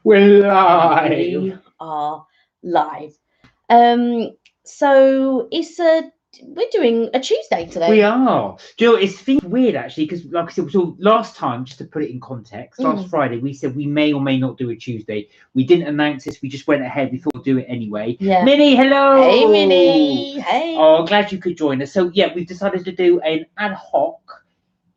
We're live. We are live. So we're doing a Tuesday today. We are. Do you know, it's weird actually, because like I said, so last time, just to put it in context, last Friday we said we may or may not do a Tuesday. We didn't announce this, we just went ahead, we thought we'd do it anyway. Yeah. Minnie, hello. Hey Minnie. Hey. Oh, glad you could join us. So yeah, we've decided to do an ad hoc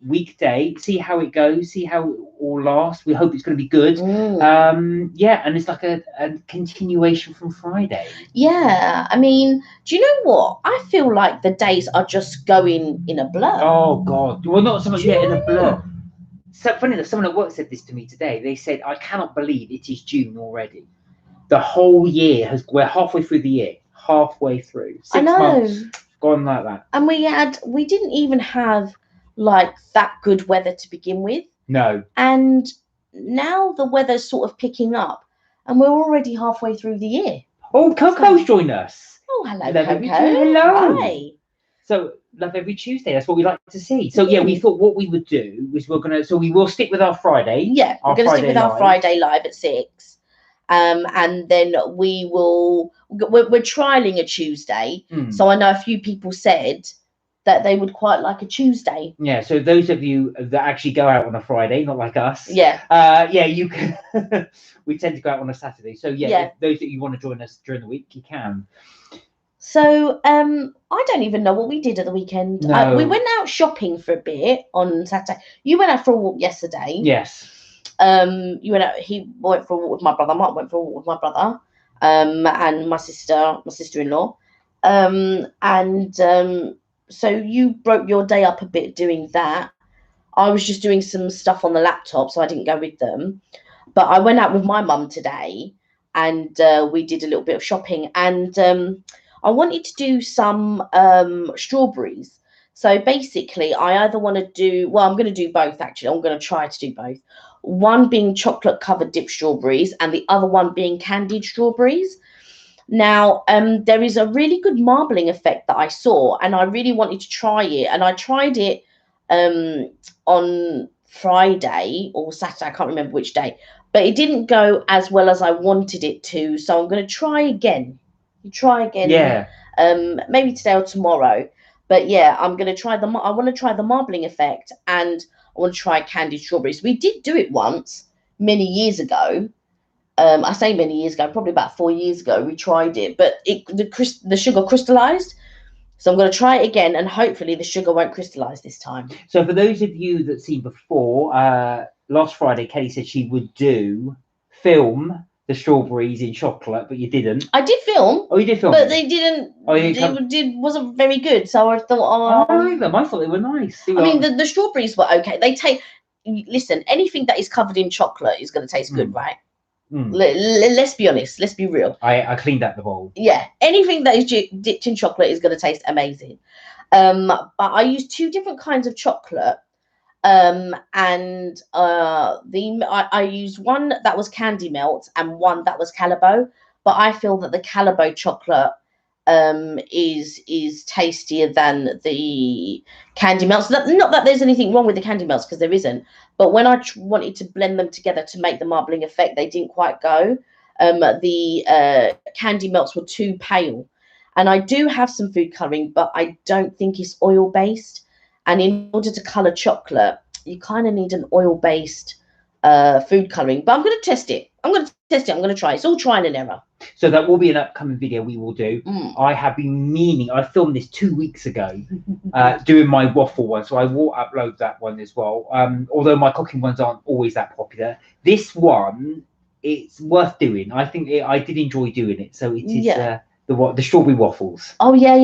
weekday, see how it goes, see how it all lasts. We hope it's going to be good. Yeah, and it's like a continuation from Friday. Yeah, I mean, do you know what? I feel like the days are just going in a blur. Oh God, well, not so much yet in a blur. So funny that someone at work said this to me today. They said, I cannot believe it is June already. The whole year we're halfway through the year. Halfway through. 6 months gone like that. And we didn't even have like that good weather to begin with. No. And now the weather's sort of picking up and we're already halfway through the year. Oh, Coco's joined us. Oh, hello, Love Coco. Hello. Hi. So Love Every Tuesday. That's what we like to see. So yeah, we thought what we would do was we will stick with our Friday. Yeah, we're going to stick with our Friday live at 6. And then we're trialing a Tuesday. So I know a few people said that they would quite like a Tuesday. Yeah, so those of you that actually go out on a Friday, not like us. Yeah. You can. We tend to go out on a Saturday. So yeah, if those that you want to join us during the week, you can. So I don't even know what we did at the weekend. No. We went out shopping for a bit on Saturday. You went out for a walk yesterday. Yes. He went for a walk with my brother. Mark went for a walk with my brother. And my sister-in-law. So you broke your day up a bit doing that. I was just doing some stuff on the laptop, so I didn't go with them. But I went out with my mum today, and we did a little bit of shopping. And I wanted to do some strawberries. So basically, I either want to do... Well, I'm going to do both, actually. I'm going to try to do both. One being chocolate-covered dipped strawberries, and the other one being candied strawberries. Now, there is a really good marbling effect that I saw, and I really wanted to try it. And I tried it on Friday or Saturday, I can't remember which day, but it didn't go as well as I wanted it to. So I'm going to try again. Yeah. Maybe today or tomorrow. But yeah, I'm going to try I want to try the marbling effect, and I want to try candied strawberries. We did do it once many years ago. I say many years ago, probably about 4 years ago, we tried it, but the sugar crystallized. So I'm going to try it again, and hopefully the sugar won't crystallize this time. So for those of you that seen before, last Friday, Kelly said she would film the strawberries in chocolate, but you didn't. I did film. Oh, you did film? But they didn't. Wasn't very good. So I thought, I like them. I thought they were nice. I mean, the strawberries were okay. Listen, anything that is covered in chocolate is going to taste good, right? Let's be honest. Let's be real. I cleaned out the bowl. Yeah, anything that is dipped in chocolate is going to taste amazing. But I used 2 different kinds of chocolate. I used one that was Candy Melt and one that was Calabo. But I feel that the Calabo chocolate is tastier than the Candy Melts. Not that there's anything wrong with the Candy Melts, because there isn't. But when I wanted to blend them together to make the marbling effect, they didn't quite go. The Candy Melts were too pale. And I do have some food colouring, but I don't think it's oil-based. And in order to colour chocolate, you kind of need an oil-based food colouring. But I'm going to test it. I'm going to try it. It's all trial and error. So that will be an upcoming video we will do. I have been meaning... I filmed this 2 weeks ago, doing my waffle one. So I will upload that one as well. Although my cooking ones aren't always that popular. This one, it's worth doing. I think I did enjoy doing it. So it is... the strawberry waffles. Oh yeah.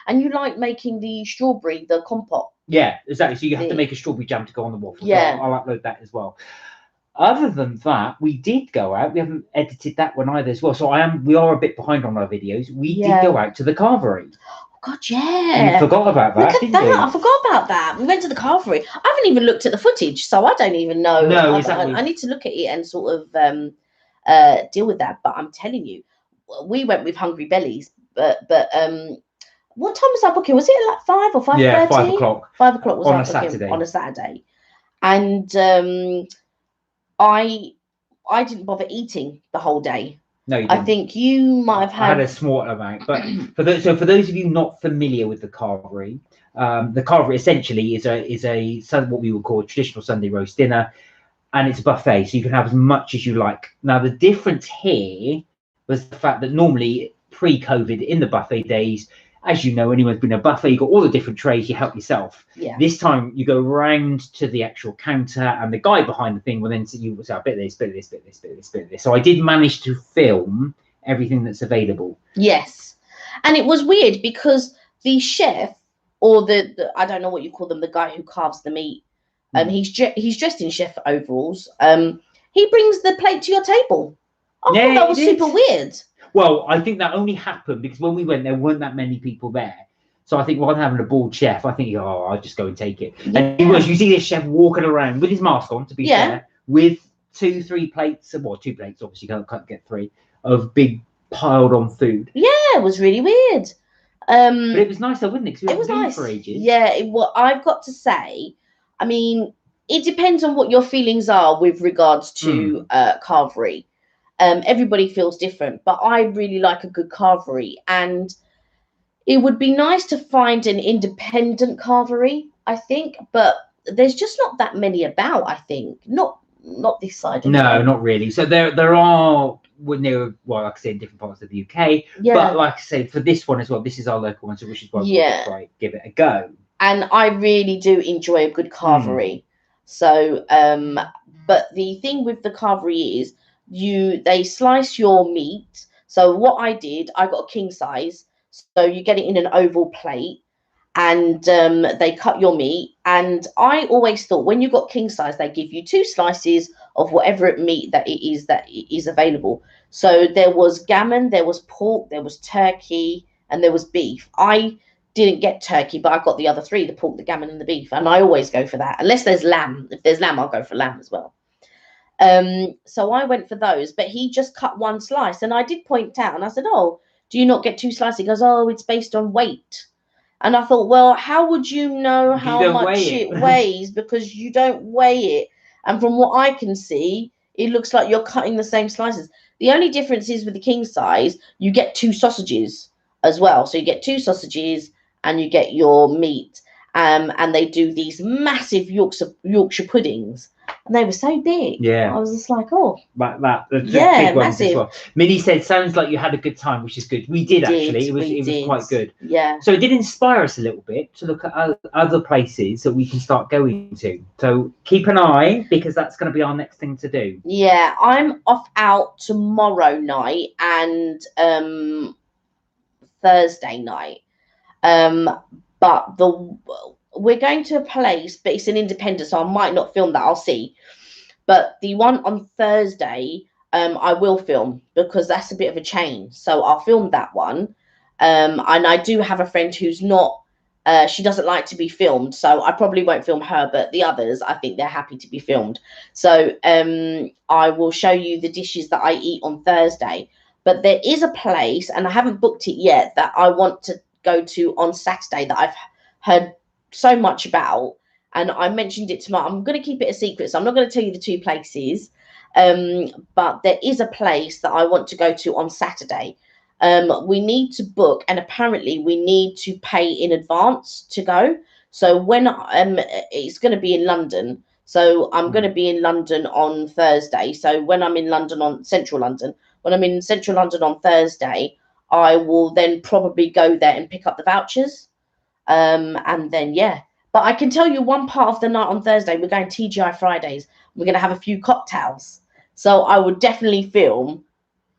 And you like making the compote. Yeah, exactly. So you have to make a strawberry jam to go on the waffles. Yeah, so I'll upload that as well. Other than that, we did go out. We haven't edited that one either as well. So we are a bit behind on our videos. We did go out to the Carvery. Oh God, yeah. You forgot about that. Look at that. I forgot about that. We went to the Carvery. I haven't even looked at the footage, so I don't even know. No, exactly. I need to look at it and sort of deal with that. But I'm telling you, we went with hungry bellies. But what time was our booking? Was it like 5 or 5:30? Yeah, 5 o'clock. 5 o'clock was on our a booking Saturday. On a Saturday, and I I didn't bother eating the whole day. No, you I didn't. think you might have I had had. a small amount, but for those of you not familiar with the carvery, essentially is what we would call a traditional Sunday roast dinner, and it's a buffet, so you can have as much as you like. Now the difference here was the fact that normally pre-COVID in the buffet days, as you know, anyone's been a buffet, you got all the different trays, you help yourself. Yeah. This time you go round to the actual counter, and the guy behind the thing will then say, "You say, a bit of this, bit of this, bit of this, bit of this, bit of this." So I did manage to film everything that's available. Yes, and it was weird because the chef, or the I don't know what you call them, the guy who carves the meat, he's dressed in chef overalls. He brings the plate to your table. I thought that was super weird. Well, I think that only happened because when we went, there weren't that many people there. So I think rather than having a bored chef, I think, I'll just go and take it. Yeah. And you see this chef walking around with his mask on, to be fair, with 2-3 plates, well, 2 plates, obviously can't get 3, of big piled on food. Yeah, it was really weird. But it was nice though, wasn't it? It was nice. For ages. Yeah, I've got to say, I mean, it depends on what your feelings are with regards to carvery. Everybody feels different, but I really like a good carvery, and it would be nice to find an independent carvery, I think, but there's just not that many about. I think not this side. No, not really. So there are, well, like I said, in different parts of the UK. Yeah. But like I said, for this one as well, this is our local one, so which is why we'll try give it a go. And I really do enjoy a good carvery. So, but the thing with the carvery is they slice your meat. So what I did, I got a king size. So you get it in an oval plate, and they cut your meat. And I always thought when you got king size, they give you 2 slices of whatever meat that is available. So there was gammon, there was pork, there was turkey, and there was beef. I didn't get turkey, but I got the other 3, the pork, the gammon, and the beef. And I always go for that, unless there's lamb. If there's lamb, I'll go for lamb as well. So I went for those, but he just cut 1 slice. And I did point out, and I said, "Oh, do you not get 2 slices?" He goes, "Oh, it's based on weight." And I thought, well, how would you know how much it weighs? Because you don't weigh it. And from what I can see, it looks like you're cutting the same slices. The only difference is with the king size, you get 2 sausages as well. So you get 2 sausages and you get your meat. And they do these massive Yorkshire puddings. And they were so big. Yeah. I was just like, oh. Like that. Yeah, big massive. As well. Minnie said, sounds like you had a good time, which is good. We did actually. It was quite good. Yeah. So it did inspire us a little bit to look at other places that we can start going to. So keep an eye, because that's going to be our next thing to do. Yeah, I'm off out tomorrow night and Thursday night. But we're going to a place, but it's an independent, so I might not film that. I'll see. But the one on Thursday, I will film, because that's a bit of a change. So I'll film that one. And I do have a friend who's not, she doesn't like to be filmed, so I probably won't film her. But the others, I think they're happy to be filmed. So I will show you the dishes that I eat on Thursday. But there is a place, and I haven't booked it yet, that I want to go to on Saturday that I've heard so much about, and I mentioned it to I'm going to keep it a secret, so I'm not going to tell you the 2 places, but there is a place that I want to go to on Saturday. We need to book, and apparently we need to pay in advance to go. So when it's going to be in London, so I'm going to be in London on Thursday. So when I'm in London on Central London on Thursday, I will then probably go there and pick up the vouchers. And then, but I can tell you one part of the night on Thursday, we're going TGI Fridays. We're going to have a few cocktails. So I would definitely film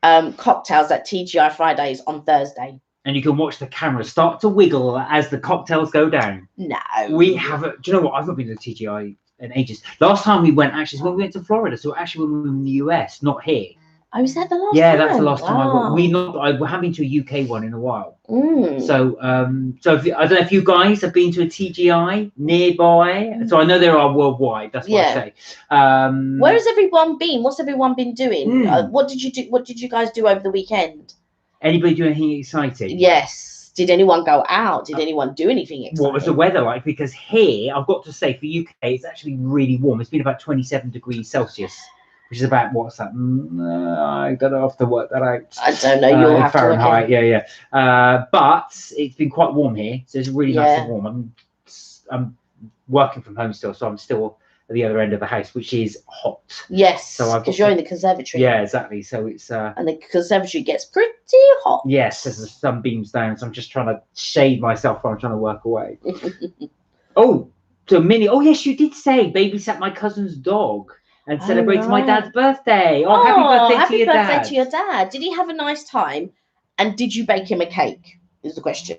cocktails at TGI Fridays on Thursday. And you can watch the camera start to wiggle as the cocktails go down. No. We haven't, do you know what? I've not been to TGI in ages. Last time we went actually is when we went to Florida. So actually when we were in the US, not here. Oh, is that the last time? Yeah, that's the last time I haven't been to a UK one in a while. So, I don't know if you guys have been to a TGI nearby. So I know there are worldwide. That's what I say. Where has everyone been? What's everyone been doing? What did you do? What did you guys do over the weekend? Anybody do anything exciting? Yes. Did anyone go out? Did anyone do anything exciting? What was the weather like? Because here, I've got to say, for UK, it's actually really warm. It's been about 27 degrees Celsius. which is about what's that? I don't know, have to work that out. I don't know. You'll have Fahrenheit. to. Yeah. But it's been quite warm here, so it's really nice and warm. I'm working from home still, so I'm still at the other end of the house, which is hot. Yes, so because you're in the conservatory. Yeah, exactly. So it's and the conservatory gets pretty hot. Yes, there's the sunbeams down, so I'm just trying to shade myself while I'm trying to work away. Oh, so Minnie. Oh yes, you did say babysat my cousin's dog and celebrated my dad's birthday. Oh, happy birthday to your dad. Did he have a nice time? And did you bake him a cake? Is the question.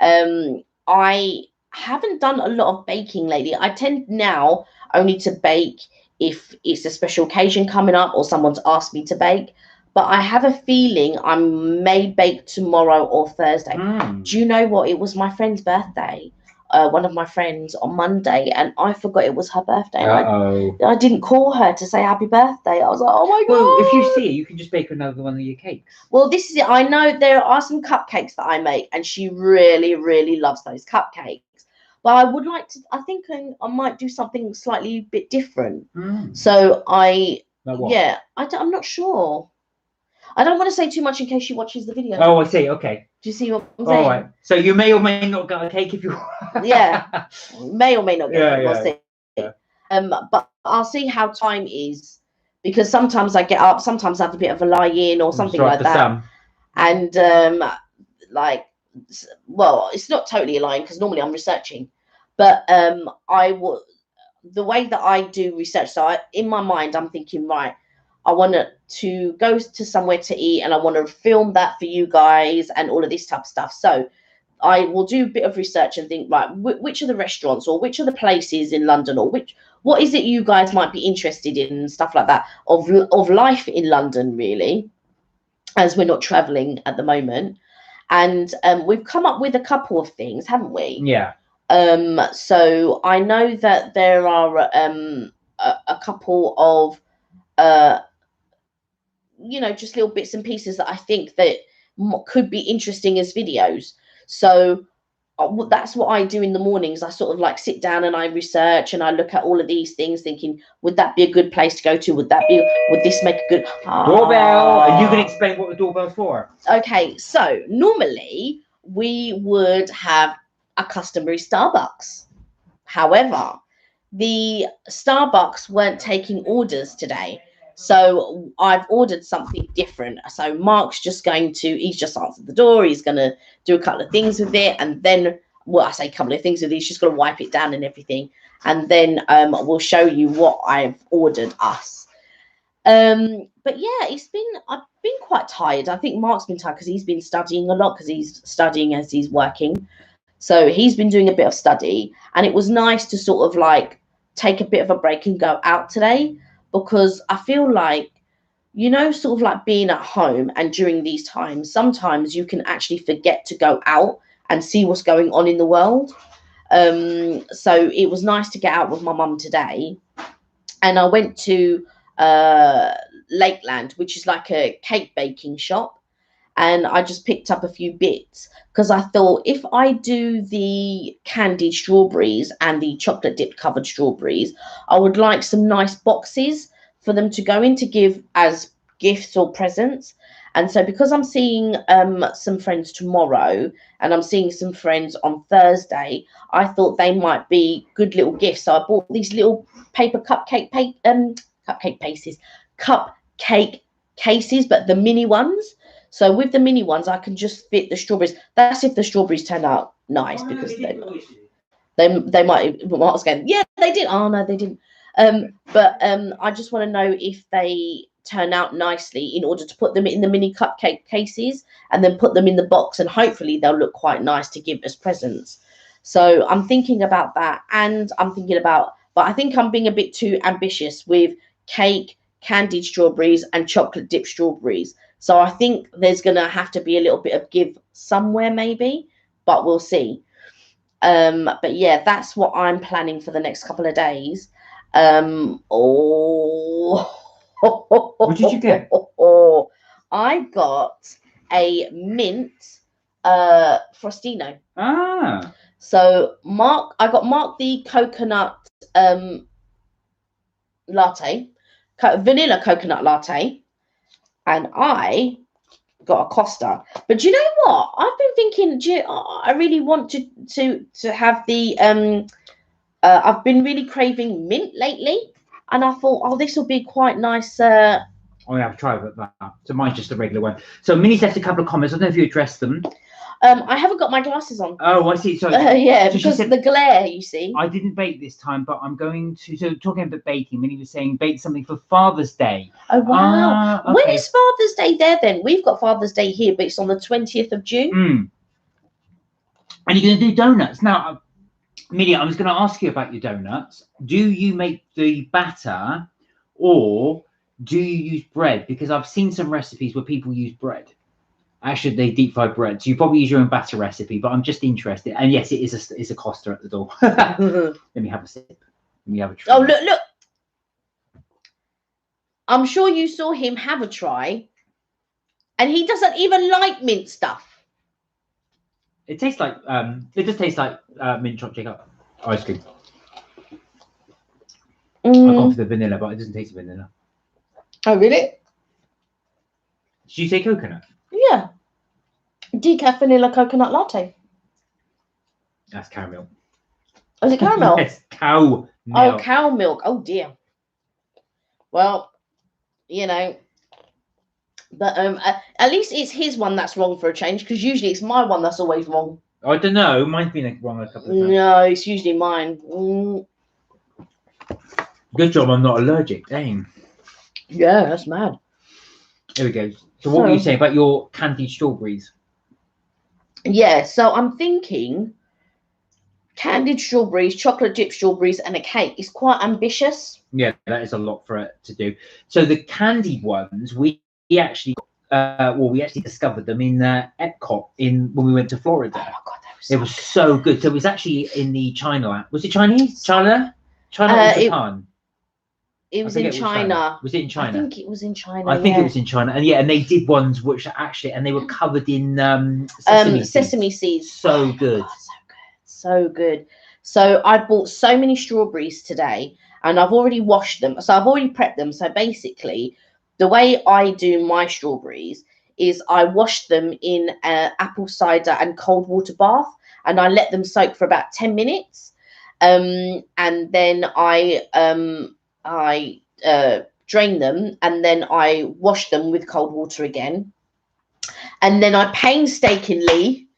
I haven't done a lot of baking lately. I tend now only to bake if it's a special occasion coming up or someone's asked me to bake. But I have a feeling I may bake tomorrow or Thursday. Do you know what? It was my friend's birthday. One of my friends on Monday, and I forgot it was her birthday. I didn't call her to say happy birthday. I was like, oh my god. Well, if you see it, you can just bake another one of your cakes. Well, this is it. I know there are some cupcakes that I make, and she really, really loves those cupcakes. But I would like to. I think I might do something slightly bit different. So I'm not sure. I don't want to say too much in case she watches the video. Oh, I see. Okay. Do you see what I'm saying? All right. So you may or may not get a cake if you. Yeah. May or may not get it. We'll see. Yeah. But I'll see how time is, because sometimes I get up, sometimes I have a bit of a lie in or something like that. And well, it's not totally a lie because normally I'm researching, but the way that I do research. So in my mind, I'm thinking, right, I want to go to somewhere to eat and I want to film that for you guys and all of this type of stuff. So I will do a bit of research and think, right, which are the restaurants or which are the places in London or what is it you guys might be interested in and stuff like that of life in London, really, as we're not traveling at the moment. And we've come up with a couple of things, haven't we? Yeah. So I know that there are a couple of just little bits and pieces that I think that could be interesting as videos. So that's what I do in the mornings. I sort of like sit down and I research and I look at all of these things thinking, would that be a good place to go to? Would this make a good doorbell? And you can explain what the doorbell's for. Okay, so normally we would have a customary Starbucks. However, the Starbucks weren't taking orders today. So I've ordered something different. So Mark's he's just answered the door. He's going to do a couple of things with it. And then, I say a couple of things with it. He's just going to wipe it down and everything. And then we'll show you what I've ordered us. But yeah, I've been quite tired. I think Mark's been tired because he's been studying a lot because he's studying as he's working. So he's been doing a bit of study. And it was nice to sort of like take a bit of a break and go out today. Because I feel like, sort of like being at home and during these times, sometimes you can actually forget to go out and see what's going on in the world. So it was nice to get out with my mum today. And I went to Lakeland, which is like a cake baking shop. And I just picked up a few bits because I thought if I do the candied strawberries and the chocolate dip covered strawberries, I would like some nice boxes for them to go in to give as gifts or presents. And so because I'm seeing some friends tomorrow and I'm seeing some friends on Thursday, I thought they might be good little gifts. So I bought these little paper cupcake cases, but the mini ones. So with the mini ones, I can just fit the strawberries. That's if the strawberries turn out nice, because they might. Mark's going, yeah, they did. Oh no, they didn't. But I just want to know if they turn out nicely in order to put them in the mini cupcake cases and then put them in the box, and hopefully they'll look quite nice to give as presents. So I'm thinking about that, and I'm thinking about, but I think I'm being a bit too ambitious with cake, candied strawberries, and chocolate dip strawberries. So I think there's going to have to be a little bit of give somewhere maybe, but we'll see. But yeah, that's what I'm planning for the next couple of days. What did you get? I got a mint Frostino. Ah. So I got Mark the coconut latte, vanilla coconut latte, and I got a Costa. But do you know what? I've been thinking, I really want to have the I've been really craving mint lately, and I thought, oh, this will be quite nice. Oh yeah, I've tried that. So mine's just a regular one. So Minnie's left a couple of comments. I don't know if you addressed them. I haven't got my glasses on. Oh, I see. So yeah, so because said, the glare, you see. I didn't bake this time, but I'm going to. So talking about baking, Minnie was saying bake something for Father's Day. Oh wow! Okay. When is Father's Day there? Then we've got Father's Day here, but it's on the 20th of June. And you're going to do donuts now. Minnie, I was going to ask you about your donuts. Do you make the batter, or do you use bread? Because I've seen some recipes where people use bread. Actually, they deep fry bread. So you probably use your own batter recipe, but I'm just interested. And yes, it is a Costa at the door. Let me have a sip. Let me have a try. Oh, look. I'm sure you saw him have a try. And he doesn't even like mint stuff. It tastes like, it just tastes like mint chocolate ice cream. I've gone for the vanilla, but it doesn't taste vanilla. Oh, really? Did you say coconut? Yeah. Decaf vanilla coconut latte. That's cow milk. Oh, is it caramel? Yes, cow milk. Oh, cow milk. Oh, dear. Well, you know. But at least it's his one that's wrong for a change, because usually it's my one that's always wrong. I don't know. Mine's been wrong a couple of times. No, it's usually mine. Good job I'm not allergic. Dang. Yeah, that's mad. Here we go. So what were you saying about your candied strawberries? Yeah, so I'm thinking candied strawberries, chocolate dipped strawberries, and a cake is quite ambitious. Yeah, that is a lot for it to do. So the candied ones, we actually discovered them in Epcot when we went to Florida. Oh my God, it was so good. So it was actually in the China land. Was it Chinese? China or Japan? It was in China. Was it in China? I think it was in China. I think it was in China, and they did ones which actually, and they were covered in sesame seeds. So good. Oh, so good. So I bought so many strawberries today, and I've already washed them. So I've already prepped them. So basically, the way I do my strawberries is I wash them in apple cider and cold water bath, and I let them soak for about 10 minutes, and then I drain them, and then I wash them with cold water again, and then I painstakingly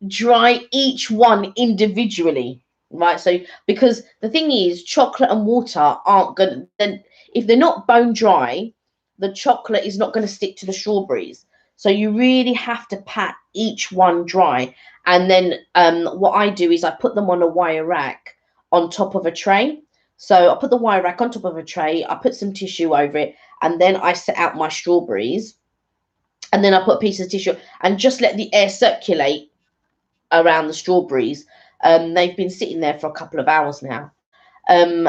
dry each one individually, right? So because the thing is, chocolate and water aren't gonna, then if they're not bone dry, the chocolate is not going to stick to the strawberries. So you really have to pat each one dry. And then what I do is I put them on a wire rack on top of a tray. So I put the wire rack on top of a tray, I put some tissue over it, and then I set out my strawberries, and then I put a piece of tissue and just let the air circulate around the strawberries. They've been sitting there for a couple of hours now, and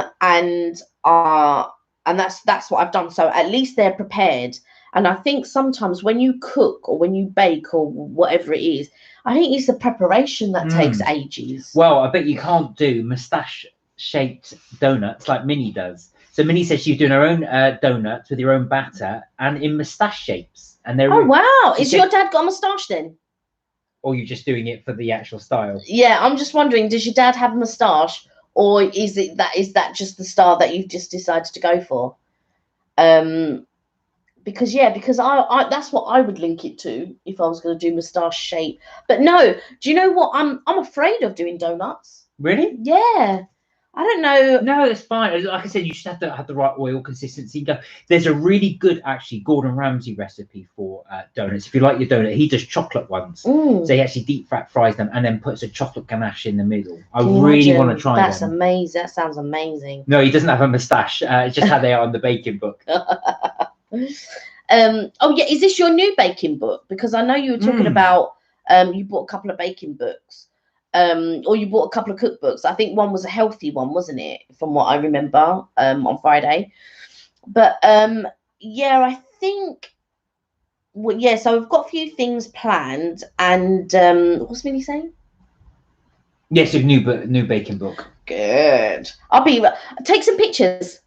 that's what I've done. So at least they're prepared. And I think sometimes when you cook or when you bake or whatever it is, I think it's the preparation that takes ages. Well, I bet you can't do moustache-shaped donuts like Minnie does. So Minnie says she's doing her own donuts with your own batter and in moustache shapes. And they're wow! Is your dad got a moustache then? Or you're just doing it for the actual style? Yeah, I'm just wondering, does your dad have a moustache, or is that just the style that you've just decided to go for? Because I that's what I would link it to if I was going to do moustache shape. But no, do you know what? I'm afraid of doing donuts. Really? Yeah. I don't know. No, that's fine. Like I said, you just have to have the right oil consistency. There's a really good, actually, Gordon Ramsay recipe for donuts. If you like your donut, he does chocolate ones. So he actually deep fries them and then puts a chocolate ganache in the middle. I really want to try that. That's amazing. That sounds amazing. No, he doesn't have a moustache. It's just how they are in the baking book. Oh yeah, is this your new baking book? Because I know you were talking about you bought a couple of baking books. Or you bought a couple of cookbooks. I think one was a healthy one, wasn't it? From what I remember, on Friday. But yeah, I think. Well, yeah. So we've got a few things planned, and what's Minnie saying? Yes, a new baking book. Good. Take some pictures.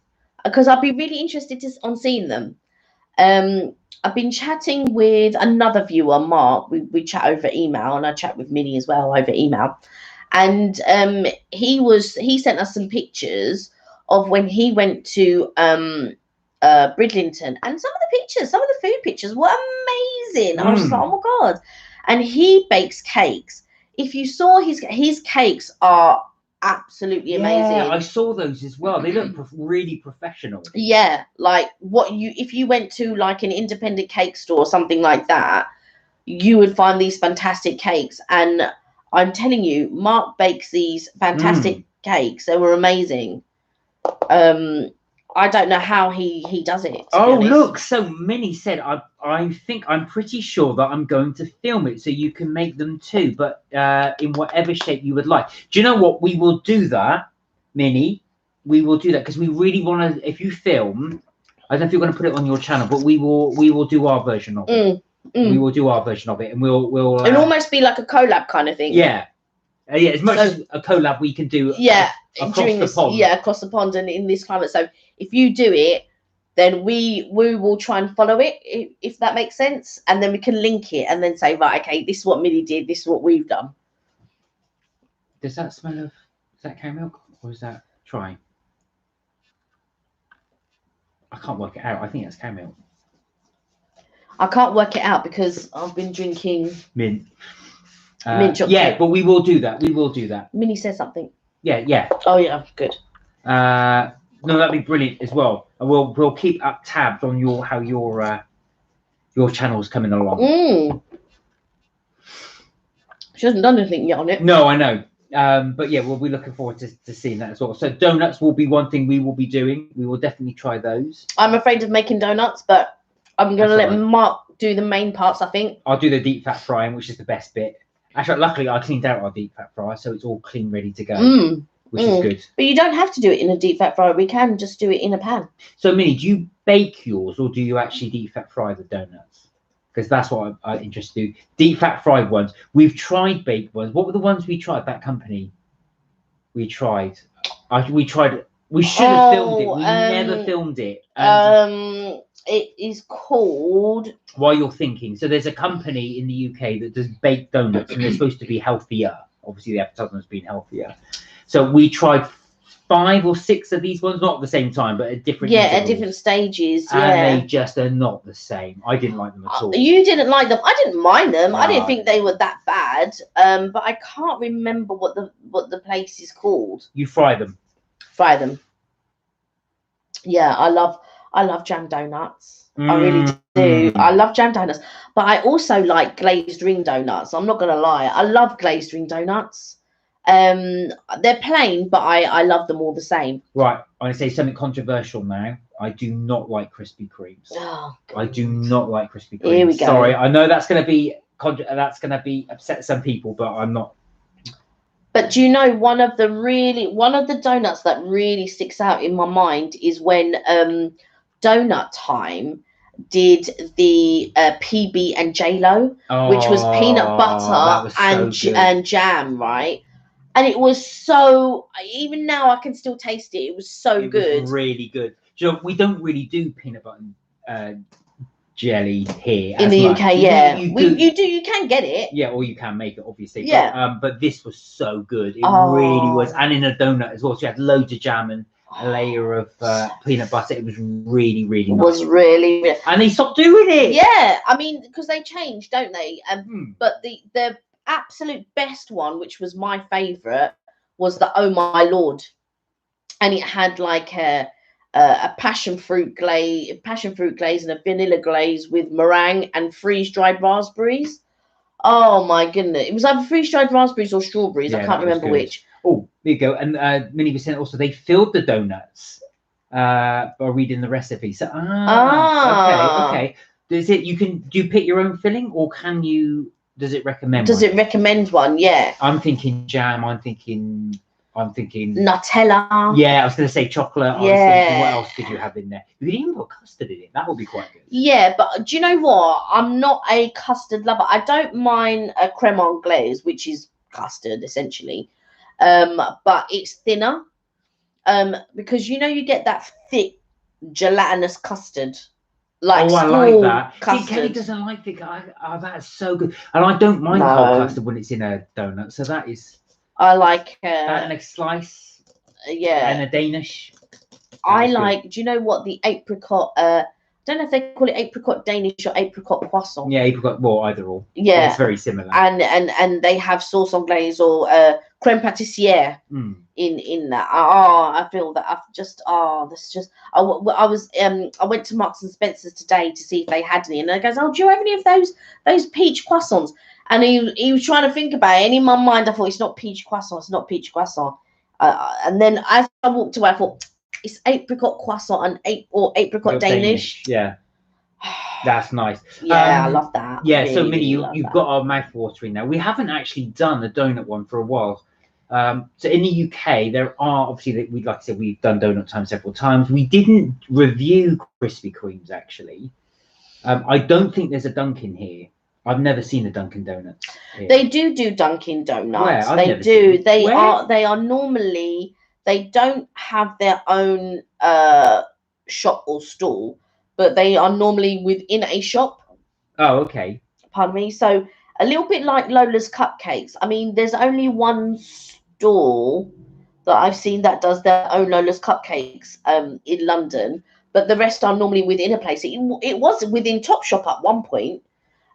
because I'd be really interested on seeing them. I've been chatting with another viewer, Mark. We chat over email, and I chat with Minnie as well over email. And he sent us some pictures of when he went to Bridlington, and some of the food pictures were amazing. I was just like, oh my god! And he bakes cakes. If you saw his cakes are absolutely amazing. I saw those as well. They look really professional. Yeah, like if you went to like an independent cake store or something like that, you would find these fantastic cakes. And I'm telling you, Mark bakes these fantastic cakes. They were amazing. I don't know how he does it. Oh, look, so Minnie said, I'm pretty sure that I'm going to film it so you can make them too, but in whatever shape you would like. Do you know what? We will do that, Minnie. We will do that because we really want to, if you film, I don't know if you're going to put it on your channel, but we will do our version of it. We will do our version of it, and we'll it'll almost be like a collab kind of thing. Yeah. As much as a collab we can do across the pond. Yeah, across the pond and in this climate. So if you do it, then we will try and follow it, if that makes sense. And then we can link it and then say, right, okay, this is what Minnie did, this is what we've done. Does that smell of, is that cow milk or is that trying? I can't work it out. I think that's cow milk. I can't work it out because I've been drinking mint. Mint chocolate. Yeah, but we will do that. We will do that. Minnie says something. Yeah. Oh yeah, good. No, that'd be brilliant as well. And we'll keep up tabs on how your channel's coming along. She hasn't done anything yet on it. No, I know. But yeah, we'll be looking forward to seeing that as well. So donuts will be one thing we will be doing. We will definitely try those. I'm afraid of making donuts, but I'm going to let Mark do the main parts, I think. I'll do the deep fat frying, which is the best bit. Actually, luckily, I cleaned out our deep fat fryer, so it's all clean, ready to go, which is good. But you don't have to do it in a deep fat fryer. We can just do it in a pan. So, Minnie, do you bake yours, or do you actually deep fat fry the donuts? Because that's what I'm interested in. Deep fat fried ones. We've tried baked ones. What were the ones we tried? That company we tried. We tried. We should have filmed it. We never filmed it. It is called. While you're thinking, so there's a company in the UK that does baked donuts, and they're supposed to be healthier. Obviously, the advertisement's been healthier. So we tried 5 or 6 of these ones, not at the same time, but at different intervals. At different stages. And they just are not the same. I didn't like them at all. You didn't like them. I didn't mind them. I didn't think they were that bad. But I can't remember what the place is called. You fry them. Fry them. Yeah, I love jam donuts. I really do. I love jam donuts, but I also like glazed ring donuts. I'm not gonna lie. I love glazed ring donuts. They're plain, but I love them all the same. Right. I'm gonna say something controversial now. I do not like Krispy Kremes. Oh, I do not like Krispy Kremes. Here we go. Sorry, I know that's gonna be upset some people, but I'm not. But do you know one of the donuts that really sticks out in my mind is when Donut Time did the PB and J-Lo, which was peanut butter and jam, right? And it was so, even now I can still taste it. It was so good. It was really good. Do you know, we don't really do peanut butter jelly here in the UK. Yeah, you can get it. Yeah, or you can make it, obviously. Yeah. But this was so good. It really was, and in a donut as well. So you had loads of jam and a layer of peanut butter. It was really, really nice. It was really good. And they stopped doing it. Yeah, I mean, because they changed, don't they? But the absolute best one, which was my favourite, was the Oh My Lord, and it had like a passion fruit glaze and a vanilla glaze with meringue and freeze-dried raspberries. Oh my goodness! It was either freeze-dried raspberries or strawberries. I can't remember which. Oh, there you go. And Minnie was saying also they filled the donuts by reading the recipe. So okay. Do you pick your own filling, or does it recommend? Does it recommend one? Yeah. I'm thinking jam. I'm thinking Nutella. Yeah, I was going to say chocolate. Yeah. I was thinking, what else could you have in there? You could even put custard in it. That would be quite good. Yeah, but do you know what? I'm not a custard lover. I don't mind a creme anglaise, which is custard essentially, but it's thinner. Because you get that thick gelatinous custard. Like I like that. Custard. See, Kelly doesn't like it. Oh, that's so good. And I don't mind cold custard when it's in a donut. So that is. I like and a slice. Yeah. And a Danish. I like. Good. Do you know what the apricot? I don't know if they call it apricot Danish or apricot poisson. Yeah, apricot. Well, either or. Yeah, it's very similar. And they have sauce anglaise or creme pâtissière in that. I feel that I've just this just. I went to Marks and Spencer's today to see if they had any, and I goes, oh, do you have any of those peach croissants? And he was trying to think about it, and in my mind I thought it's not peach croissant, it's not peach croissant. And then as I walked away, I thought it's apricot croissant and apricot Danish. Yeah, that's nice. Yeah, I love that. Yeah, really, so Minnie, you've got our mouth watering now. We haven't actually done a donut one for a while. So in the UK, there are obviously like I said, we've done donut time several times. We didn't review Krispy Kremes actually. I don't think there's a Dunkin' here. I've never seen a Dunkin' Donuts here. They do Dunkin' Donuts. Where? They do. They are normally, they don't have their own shop or stall, but they are normally within a shop. Oh, okay. Pardon me. So a little bit like Lola's Cupcakes. I mean, there's only one store that I've seen that does their own Lola's Cupcakes in London, but the rest are normally within a place. It was within Topshop at one point.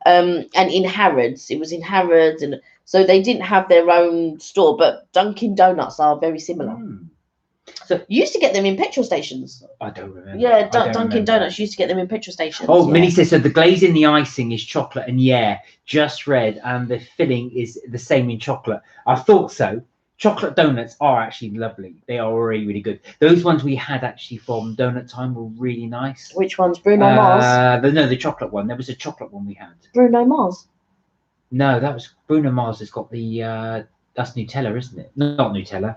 And in Harrods, it was in Harrods, and so they didn't have their own store, but Dunkin' Donuts are very similar. So you used to get them in petrol stations. I don't remember. Yeah, Dunkin' Donuts used to get them in petrol stations. Oh, yeah. Minnie says, so the glaze in the icing is chocolate, and just read, and the filling is the same in chocolate. I thought so. Chocolate donuts are actually lovely. They are really, really good. Those ones we had actually from Donut Time were really nice. Which ones? Bruno Mars? The chocolate one. There was a chocolate one we had. Bruno Mars? No, that was Bruno Mars has got the that's Nutella, isn't it? Not Nutella.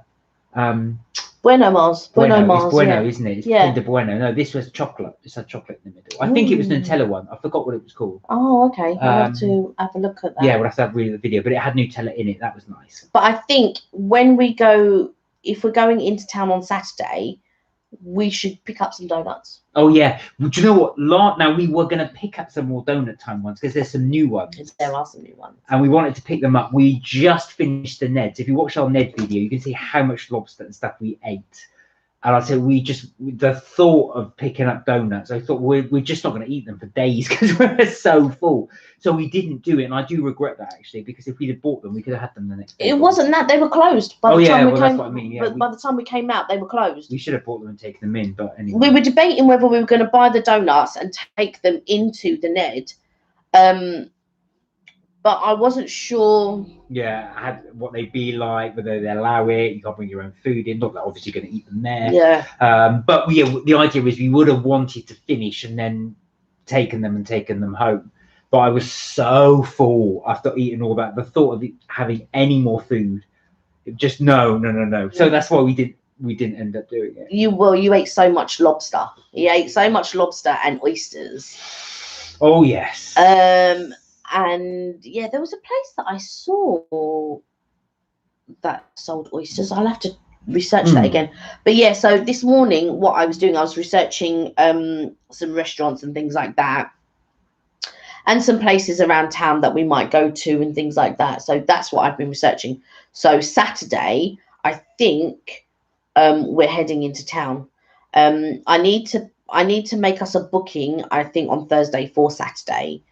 Bueno Mars. Bueno Mars. It's Bueno, isn't it? It's Kinder Bueno. No, this was chocolate. It's had chocolate in the middle. I think it was Nutella one. I forgot what it was called. Oh, okay. I'll have to have a look at that. Yeah, we'll have to have a read of the video, but it had Nutella in it. That was nice. But I think when we go, if we're going into town on Saturday, we should pick up some donuts. Oh, yeah. Do you know what? Now, we were going to pick up some more Donut Time ones because there's some new ones. There are some new ones. And we wanted to pick them up. We just finished the Neds. If you watch our Ned video, you can see how much lobster and stuff we ate. And I said, the thought of picking up donuts, I thought we're just not going to eat them for days because we're so full. So we didn't do it. And I do regret that, actually, because if we'd have bought them, we could have had them the next day. It wasn't that. They were closed. By the time that's what I mean. Yeah, but by the time we came out, they were closed. We should have bought them and taken them in. But anyway. We were debating whether we were going to buy the donuts and take them into the Ned. But I wasn't sure. Yeah, what they'd be like, whether they allow it. You can't bring your own food in. Not that obviously you're going to eat them there. Yeah. But the idea was we would have wanted to finish and then taken them home. But I was so full after eating all that. The thought of having any more food, just no. So that's why we didn't end up doing it. You ate so much lobster. You ate so much lobster and oysters. Oh yes. And yeah, there was a place that I saw that sold oysters. I'll have to research that again. But yeah, so this morning, what I was doing, I was researching some restaurants and things like that, and some places around town that we might go to and things like that. So that's what I've been researching. So Saturday, I think we're heading into town. I need to make us a booking, I think, on Thursday for Saturday.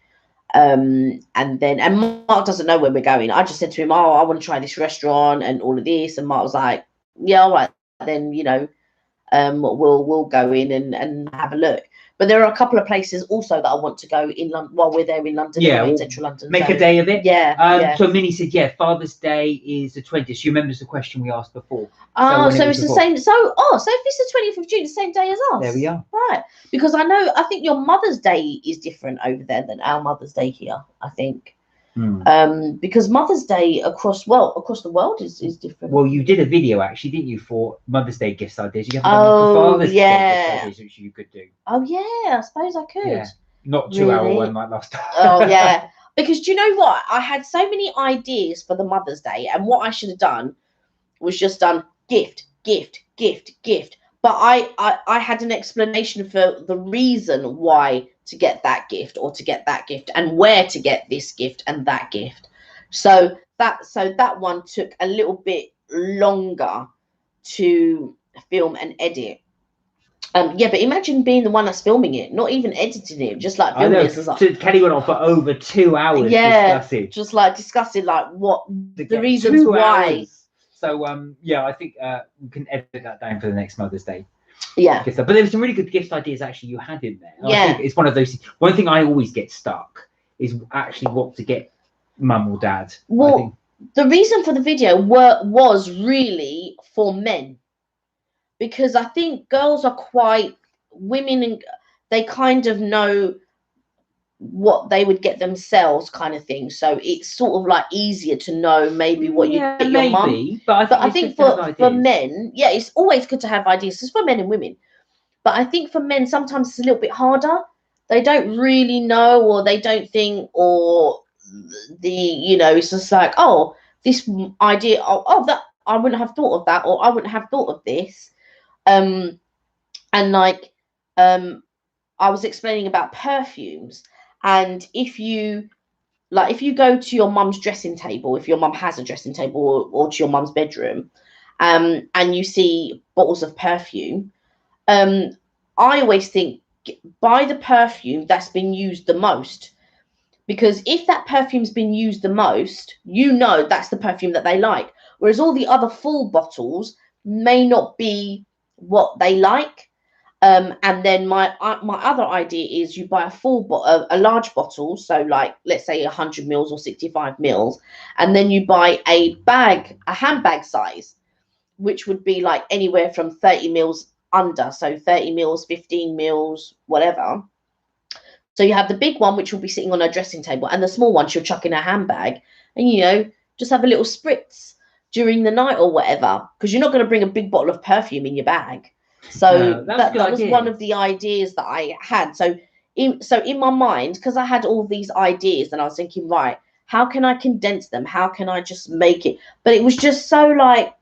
And Mark doesn't know where we're going. I just said to him, oh, I want to try this restaurant and all of this, and Mark was like, yeah, all right, then we'll go in and have a look. But there are a couple of places also that I want to go in London while we're there in London. Yeah, in central London. Make a day of it. Yeah. So Minnie said, yeah, Father's Day is the 20th. She remembers the question we asked before. Oh, so it's the same. So if it's the 20th of June, the same day as us. There we are. Right. Because I think your Mother's Day is different over there than our Mother's Day here, I think. Because Mother's Day across the world is different. Well, you did a video actually, didn't you, for Mother's Day gift ideas? You haven't done for Father's Day gift ideas, which you could do. Oh yeah, I suppose I could. Yeah. Not 2 hour one like last time. Oh yeah, because do you know what? I had so many ideas for the Mother's Day, and what I should have done was just done gift, but I had an explanation for the reason why to get that gift or to get that gift and where to get this gift and that gift. So that one took a little bit longer to film and edit. Yeah, but imagine being the one that's filming it, not even editing it, just like filming it. Like, so Kelly went on for over 2 hours discussing. Just like discussing like what the reasons why. Hours. So yeah, I think we can edit that down for the next Mother's Day. Yeah. But there were some really good gift ideas actually you had in there. Yeah. I think it's one of those. One thing I always get stuck is actually what to get mum or dad. Well, the reason for the video was really for men, because I think girls are quite women and they kind of know what they would get themselves, kind of thing. So it's sort of like easier to know maybe what you get your mum. But I think for men, yeah, it's always good to have ideas. It's for men and women. But I think for men, sometimes it's a little bit harder. They don't really know, or they don't think, or it's just like, oh, this idea, that I wouldn't have thought of that, or I wouldn't have thought of this. And like, I was explaining about perfumes, and if you go to your mum's dressing table, if your mum has a dressing table, or to your mum's bedroom, and you see bottles of perfume, I always think buy the perfume that's been used the most, because if that perfume's been used the most, that's the perfume that they like, whereas all the other full bottles may not be what they like. And then my other idea is you buy a large bottle, so like let's say 100 mils or 65 mils, and then you buy a handbag size, which would be like anywhere from 30 mils under, so 30 mils, 15 mils, whatever. So you have the big one, which will be sitting on a dressing table, and the small one she'll chuck in her handbag, and just have a little spritz during the night or whatever, because you're not going to bring a big bottle of perfume in your bag. So that was one of the ideas that I had. So in my mind, because I had all these ideas, and I was thinking, right, how can I condense them? How can I just make it? But it was just so like,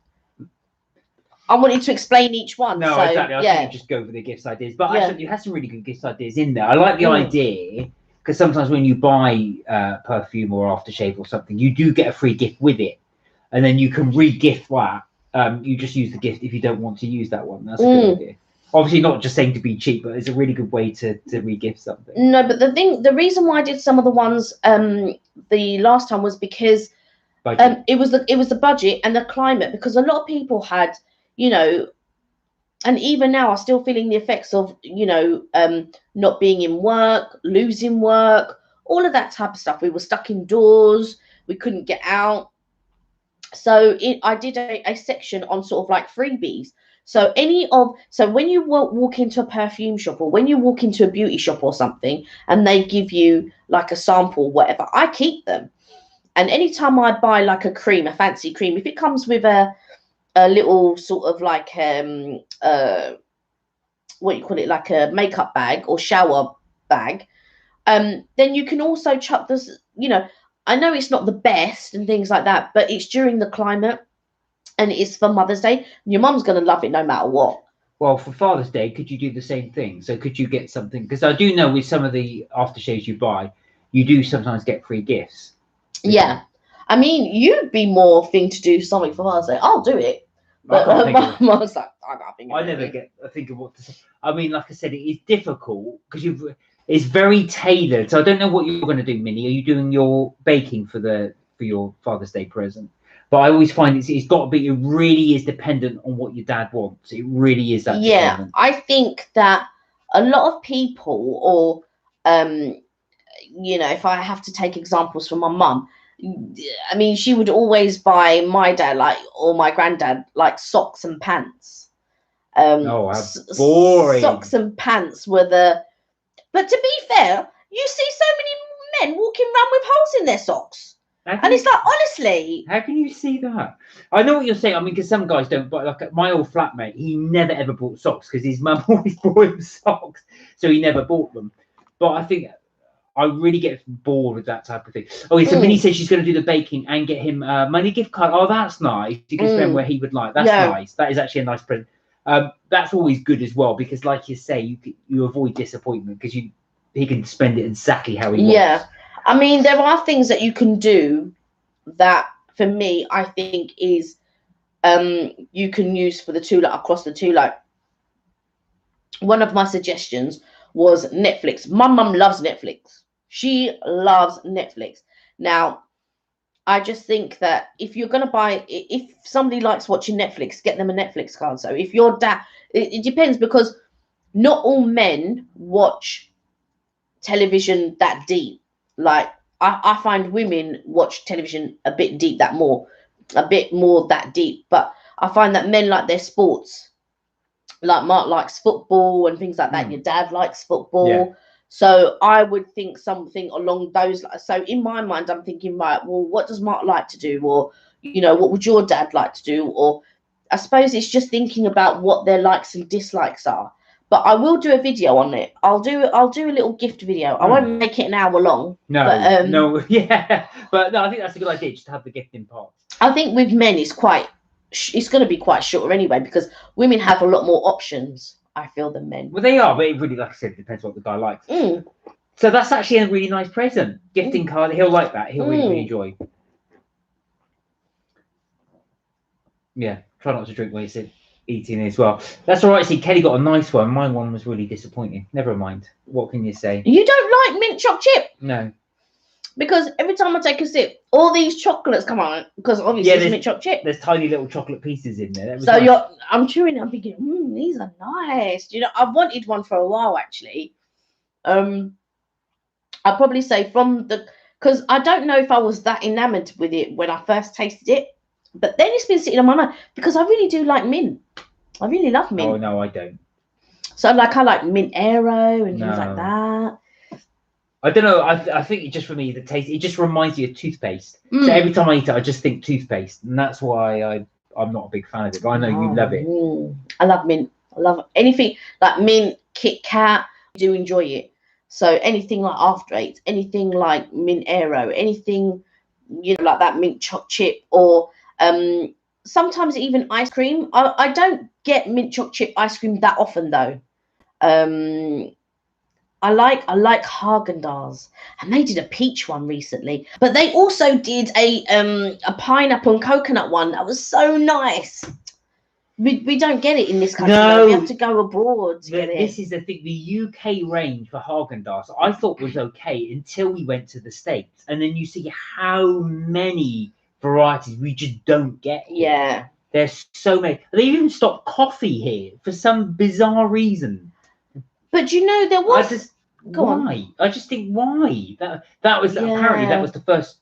I wanted to explain each one. No, so, exactly. I think you just go for the gift ideas. But actually, you had some really good gift ideas in there. I like the idea, because sometimes when you buy perfume or aftershave or something, you do get a free gift with it. And then you can re-gift that. You just use the gift if you don't want to use that one. That's a good idea. Obviously, not just saying to be cheap, but it's a really good way to re-gift something. No, but the reason why I did some of the ones the last time was because it was the budget and the climate, because a lot of people had, and even now are still feeling the effects of, not being in work, losing work, all of that type of stuff. We were stuck indoors, we couldn't get out. So I did a section on sort of like freebies. So when you walk into a perfume shop, or when you walk into a beauty shop or something, and they give you like a sample, whatever, I keep them. And anytime I buy like a cream, a fancy cream, if it comes with a little sort of like what you call it, like a makeup bag or shower bag, then you can also chuck this, I know it's not the best and things like that, but it's during the climate and it's for Mother's Day. Your mum's going to love it no matter what. Well, for Father's Day, could you do the same thing? So could you get something? Because I do know with some of the aftershaves you buy, you do sometimes get free gifts. Yeah. I mean, you'd be more thing to do something for Mother's Day. I'll do it. But Mum's like, I can't think of it. I never think of what to say. I mean, like I said, it is difficult because it's very tailored. So I don't know what you're going to do, Minnie. Are you doing your baking for your Father's Day present? But I always find it's got to be. It really is dependent on what your dad wants. It really is that. Yeah, dependent. I think that a lot of people, or if I have to take examples from my mum, I mean, she would always buy my dad or my granddad socks and pants. Oh, how boring! Socks and pants were the. But to be fair, you see so many men walking around with holes in their socks. And it's like, honestly. How can you see that? I know what you're saying. I mean, because some guys don't, but like my old flatmate, he never ever bought socks because his mum always bought him socks. So he never bought them. But I think I really get bored with that type of thing. Okay, so Minnie says she's going to do the baking and get him money gift card. Oh, that's nice. You can spend where he would like. That's nice. That is actually a nice present. That's always good as well, because like you say, you avoid disappointment because he can spend it exactly how he wants. I mean, there are things that you can do that, for me, I think is you can use for the two, like across the two. Like, one of my suggestions was Netflix. My mum loves Netflix. She loves Netflix. Now, I just think that if you're going to buy, if somebody likes watching Netflix, get them a Netflix card. So if your dad, it depends, because not all men watch television that deep. Like, I find women watch television a bit more that deep. But I find that men like their sports. Like Mark likes football and things like that. Your dad likes football. Yeah. So I would think something along those lines. So in my mind, I'm thinking, right, well, what does Mark like to do? Or, what would your dad like to do? Or I suppose it's just thinking about what their likes and dislikes are. But I will do a video on it. I'll do a little gift video. I won't make it an hour long. No, but, no, yeah. But no, I think that's a good idea, just to have the gifting part. I think with men, it's going to be quite shorter anyway, because women have a lot more options, I feel, than men. Well, they are, but it really, like I said, depends what the guy likes. So that's actually a really nice present. Gifting card. He'll like that. He'll really enjoy. Yeah, try not to drink while you're eating as well. That's all right. See, Kelly got a nice one. My one was really disappointing. Never mind. What can you say? You don't like mint choc chip? No. Because every time I take a sip, all these chocolates come out, because obviously it's mint choc chip. There's tiny little chocolate pieces in there. So nice. I'm chewing, I'm thinking, these are nice. I've wanted one for a while, actually. I'd probably say because I don't know if I was that enamored with it when I first tasted it, but then it's been sitting on my mind, because I really do like mint. I really love mint. Oh, no, I don't. So I like mint Aero and things like that. I don't know. I think it just, for me, the taste, it just reminds you of toothpaste. So every time I eat it, I just think toothpaste, and that's why I'm not a big fan of it. But I know you love it. I love mint. I love anything like mint, Kit Kat. I do enjoy it. So anything like After Eight, anything like mint Aero, anything like that mint choc chip, or sometimes even ice cream. I don't get mint choc chip ice cream that often though. I like Haagen-Dazs, and they did a peach one recently, but they also did a pineapple and coconut one that was so nice. We don't get it in this country. No. We have to go abroad to get it. This is the thing. The UK range for Haagen-Dazs I thought was okay until we went to the States, and then you see how many varieties we just don't get here. Yeah, there's so many. They even stopped coffee here for some bizarre reason. But there was. Why? I just think why that was apparently that was the first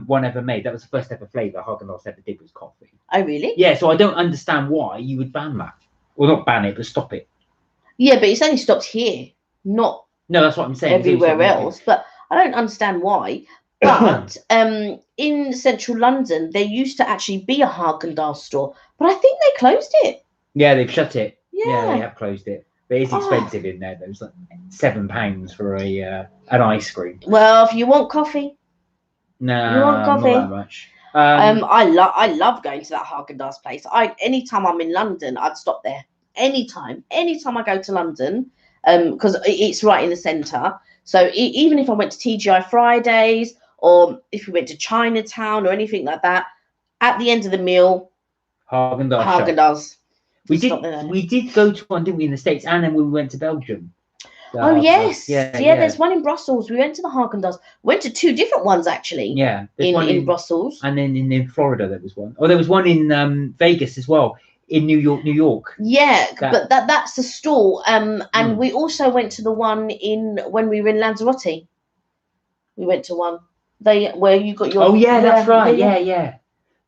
one ever made. That was the first ever flavour Haagen-Dazs ever did was coffee. Oh really? Yeah. So I don't understand why you would ban that. Well, not ban it, but stop it. Yeah, but it's only stopped here, not. No, that's what I'm saying. Everywhere else, but I don't understand why. But in central London, there used to actually be a Haagen-Dazs store, but I think they closed it. Yeah, they've shut it. Yeah, they have closed it. But it's expensive in there. There's like £7 for an ice cream. Well, if you want coffee, no, you want coffee. Not that much. I love going to that Haagen-Dazs place. Anytime I'm in London, I'd stop there. Anytime I go to London, because it's right in the centre. So even if I went to TGI Fridays, or if we went to Chinatown or anything like that, at the end of the meal, Haagen-Dazs. We did go to one, didn't we, in the States, and then we went to Belgium. Oh yes, yeah. There's one in Brussels. We went to the Haagen-Dazs. Went to two different ones actually. Yeah, in Brussels, and then in Florida there was one. Oh, there was one in Vegas as well. In New York. Yeah, but that's the store. And we also went to the one when we were in Lanzarote. We went to one where you got your. Oh yeah, that's right. Yeah.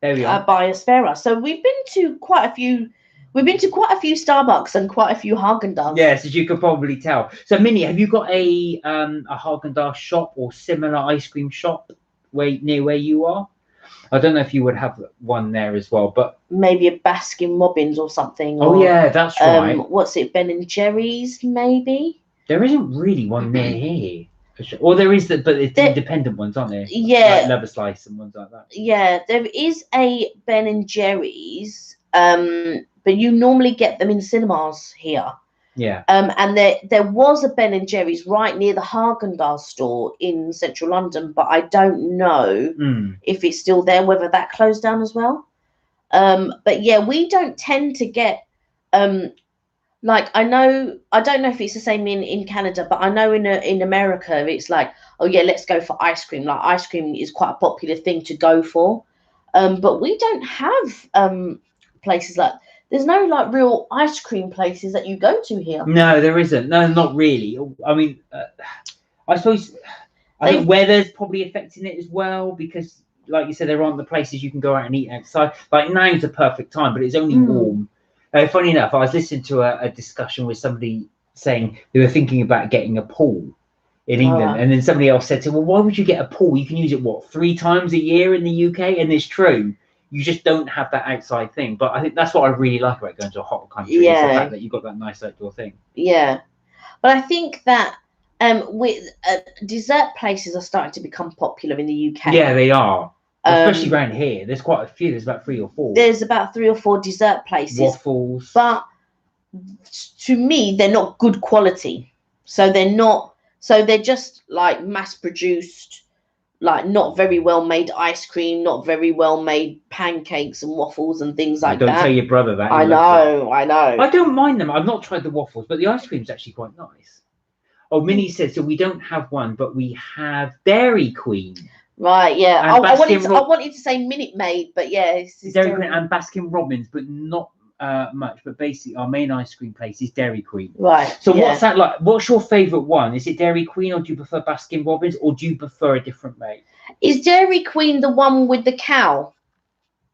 There we are. By Aspera. So we've been to quite a few. We've been to quite a few Starbucks and quite a few Haagen-Dazs. Yes, as you could probably tell. So, Minnie, have you got a Haagen-Dazs shop or similar ice cream shop near where you are? I don't know if you would have one there as well, but maybe a Baskin Robbins or something. Oh yeah, that's right. What's it? Ben and Jerry's, maybe. There isn't really one near here. Or there is, but it's independent ones, aren't there? Yeah, like Leather Slice and ones like that. Yeah, there is a Ben and Jerry's. but you normally get them in cinemas here. Yeah. And there was a Ben and Jerry's right near the Haagen-Dazs store in central London, but I don't know if it's still there, whether that closed down as well. But yeah, we don't tend to get like I don't know if it's the same in Canada, but I know in America it's like, oh yeah, let's go for ice cream. Like ice cream is quite a popular thing to go for. But we don't have places like, there's no like real ice cream places that you go to here. No, there isn't. No, not really. I mean, I suppose I think weather's probably affecting it as well, because like you said, there aren't the places you can go out and eat outside. Like now's the perfect time, but it's only warm. Funny enough, I was listening to a discussion with somebody saying they were thinking about getting a pool in England, and then somebody else said to them, well, why would you get a pool? You can use it 3 times a year in the UK, and it's true. You just don't have that outside thing. But I think that's what I really like about going to a hot country, is the fact that you've got that nice outdoor thing. Yeah, but I think that with dessert places are starting to become popular in the UK. Yeah, they are. Especially around here, there's quite a few. There's about 3 or 4. There's about 3 or 4 dessert places. Waffles. But to me, they're not good quality. So they're not. So they're just like mass-produced, like not very well-made ice cream, not very well-made pancakes and waffles and things like that. Don't tell your brother that. I know. I don't mind them. I've not tried the waffles, but the ice cream's actually quite nice. Oh, Minnie says, so we don't have one, but we have Dairy Queen. Right, yeah. I wanted to say Minute Maid, but yeah. It's Dairy Queen and Baskin Robbins, but not much. But basically, our main ice cream place is Dairy Queen. Right. So what's that like? What's your favourite one? Is it Dairy Queen, or do you prefer Baskin Robbins, or do you prefer a different maid? Is Dairy Queen the one with the cow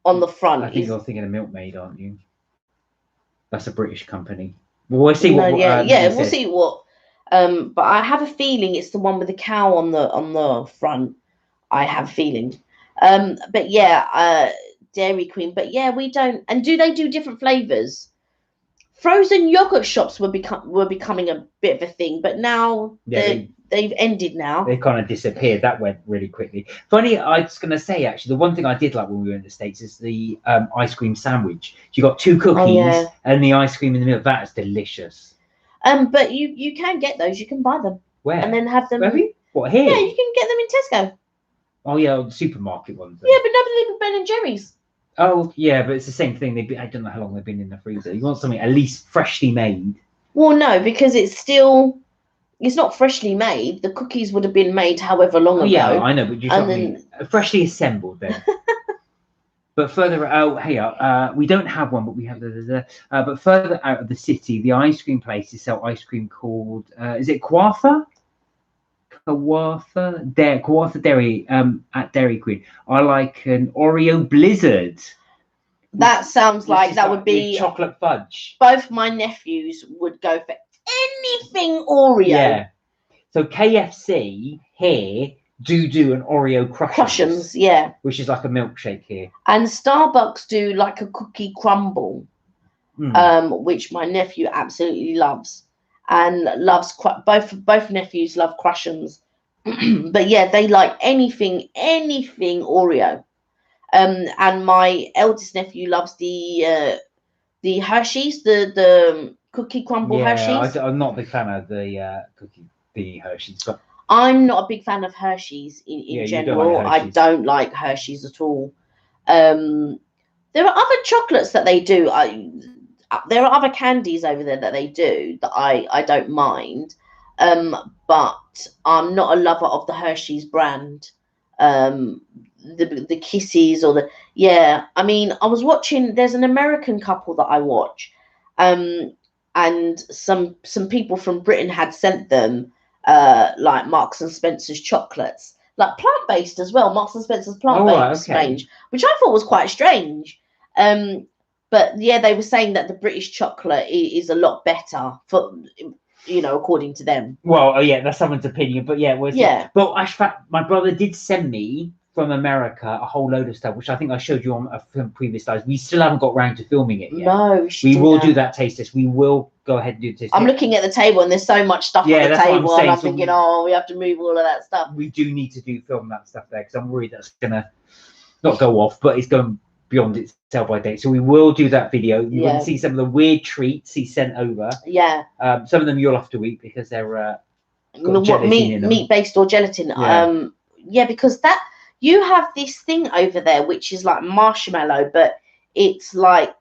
on the front? I think you're thinking of Milkmaid, aren't you? That's a British company. Well, we'll see what. We'll see what. But I have a feeling it's the one with the cow on the front. I have a feeling. But yeah, Dairy Queen. But yeah, we don't. And do they do different flavors? Frozen yogurt shops were becoming a bit of a thing, but now they've ended now. They kind of disappeared. That went really quickly. Funny, I was going to say, actually, the one thing I did like when we were in the States is the ice cream sandwich. You got 2 cookies and the ice cream in the middle. That's delicious. But you can get those. You can buy them. Where? And then have them. Have you? What, here? Yeah, you can get them in Tesco. Oh yeah, the supermarket ones. Yeah, but nobody with Ben and Jerry's. Oh yeah, but it's the same thing. I don't know how long they've been in the freezer. You want something at least freshly made. Well, no, because it's not freshly made. The cookies would have been made however long ago. Yeah, I know, but you freshly assembled then. But further out here, we don't have one, but we have but further out of the city, the ice cream places sell ice cream called is it Kawartha? Kawartha Dairy at Dairy Queen. I like an Oreo Blizzard. That sounds like that would be chocolate fudge. Both my nephews would go for anything Oreo. Yeah. So KFC here do an Oreo Crushins, yeah, which is like a milkshake here. And Starbucks do like a cookie crumble, which my nephew absolutely loves. And loves both nephews love Crushins, but yeah, they like anything Oreo. And my eldest nephew loves the Hershey's, the cookie crumble Hershey's. I'm not a big fan of the Hershey's, but I'm not a big fan of Hershey's in general. I don't like Hershey's at all. There are other chocolates that they do. There are other candies over there that they do that I don't mind, but I'm not a lover of the Hershey's brand, the Kisses or I mean, I was watching. There's an American couple that I watch, and some people from Britain had sent them like Marks and Spencer's chocolates, like plant-based as well. Marks and Spencer's plant-based range, which I thought was quite strange. But yeah, they were saying that the British chocolate is a lot better for, according to them. Well, yeah, that's someone's opinion, but yeah, But in fact, my brother did send me from America a whole load of stuff, which I think I showed you on a previous slides. We still haven't got round to filming it yet. No, we will do that taste test. We will go ahead and do this. I'm looking at the table and there's so much stuff on the table, and I'm thinking, we have to move all of that stuff. We do need to film that stuff there because I'm worried that's gonna not go off, but it's going beyond its sell-by date. So we will do that video. You Yeah. can see some of the weird treats he sent over. Yeah. Some of them you'll have to eat because they're got What, gelatin in them. meat based or gelatin? Yeah. Yeah, because that you have this thing over there which is like marshmallow, but it's like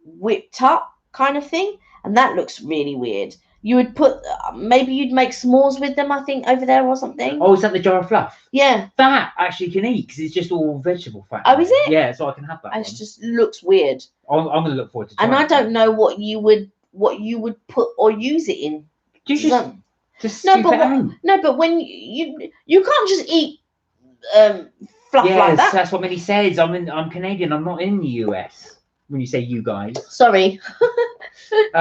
whipped up kind of thing, and that looks really weird. You would put maybe you'd make s'mores with them, I think, over there or something. Oh, is that the jar of fluff? Yeah. That actually can eat because it's just all vegetable fat. Oh, is it? Yeah, so I can have that. It just looks weird. I'm going to look forward to trying And I it. don't know what you would put or use it in. Do you just no, scoop but it out? no, but when you can't just eat fluff like that. That's what Minnie says. I'm Canadian. I'm not in the US. When you say you guys. Sorry. Do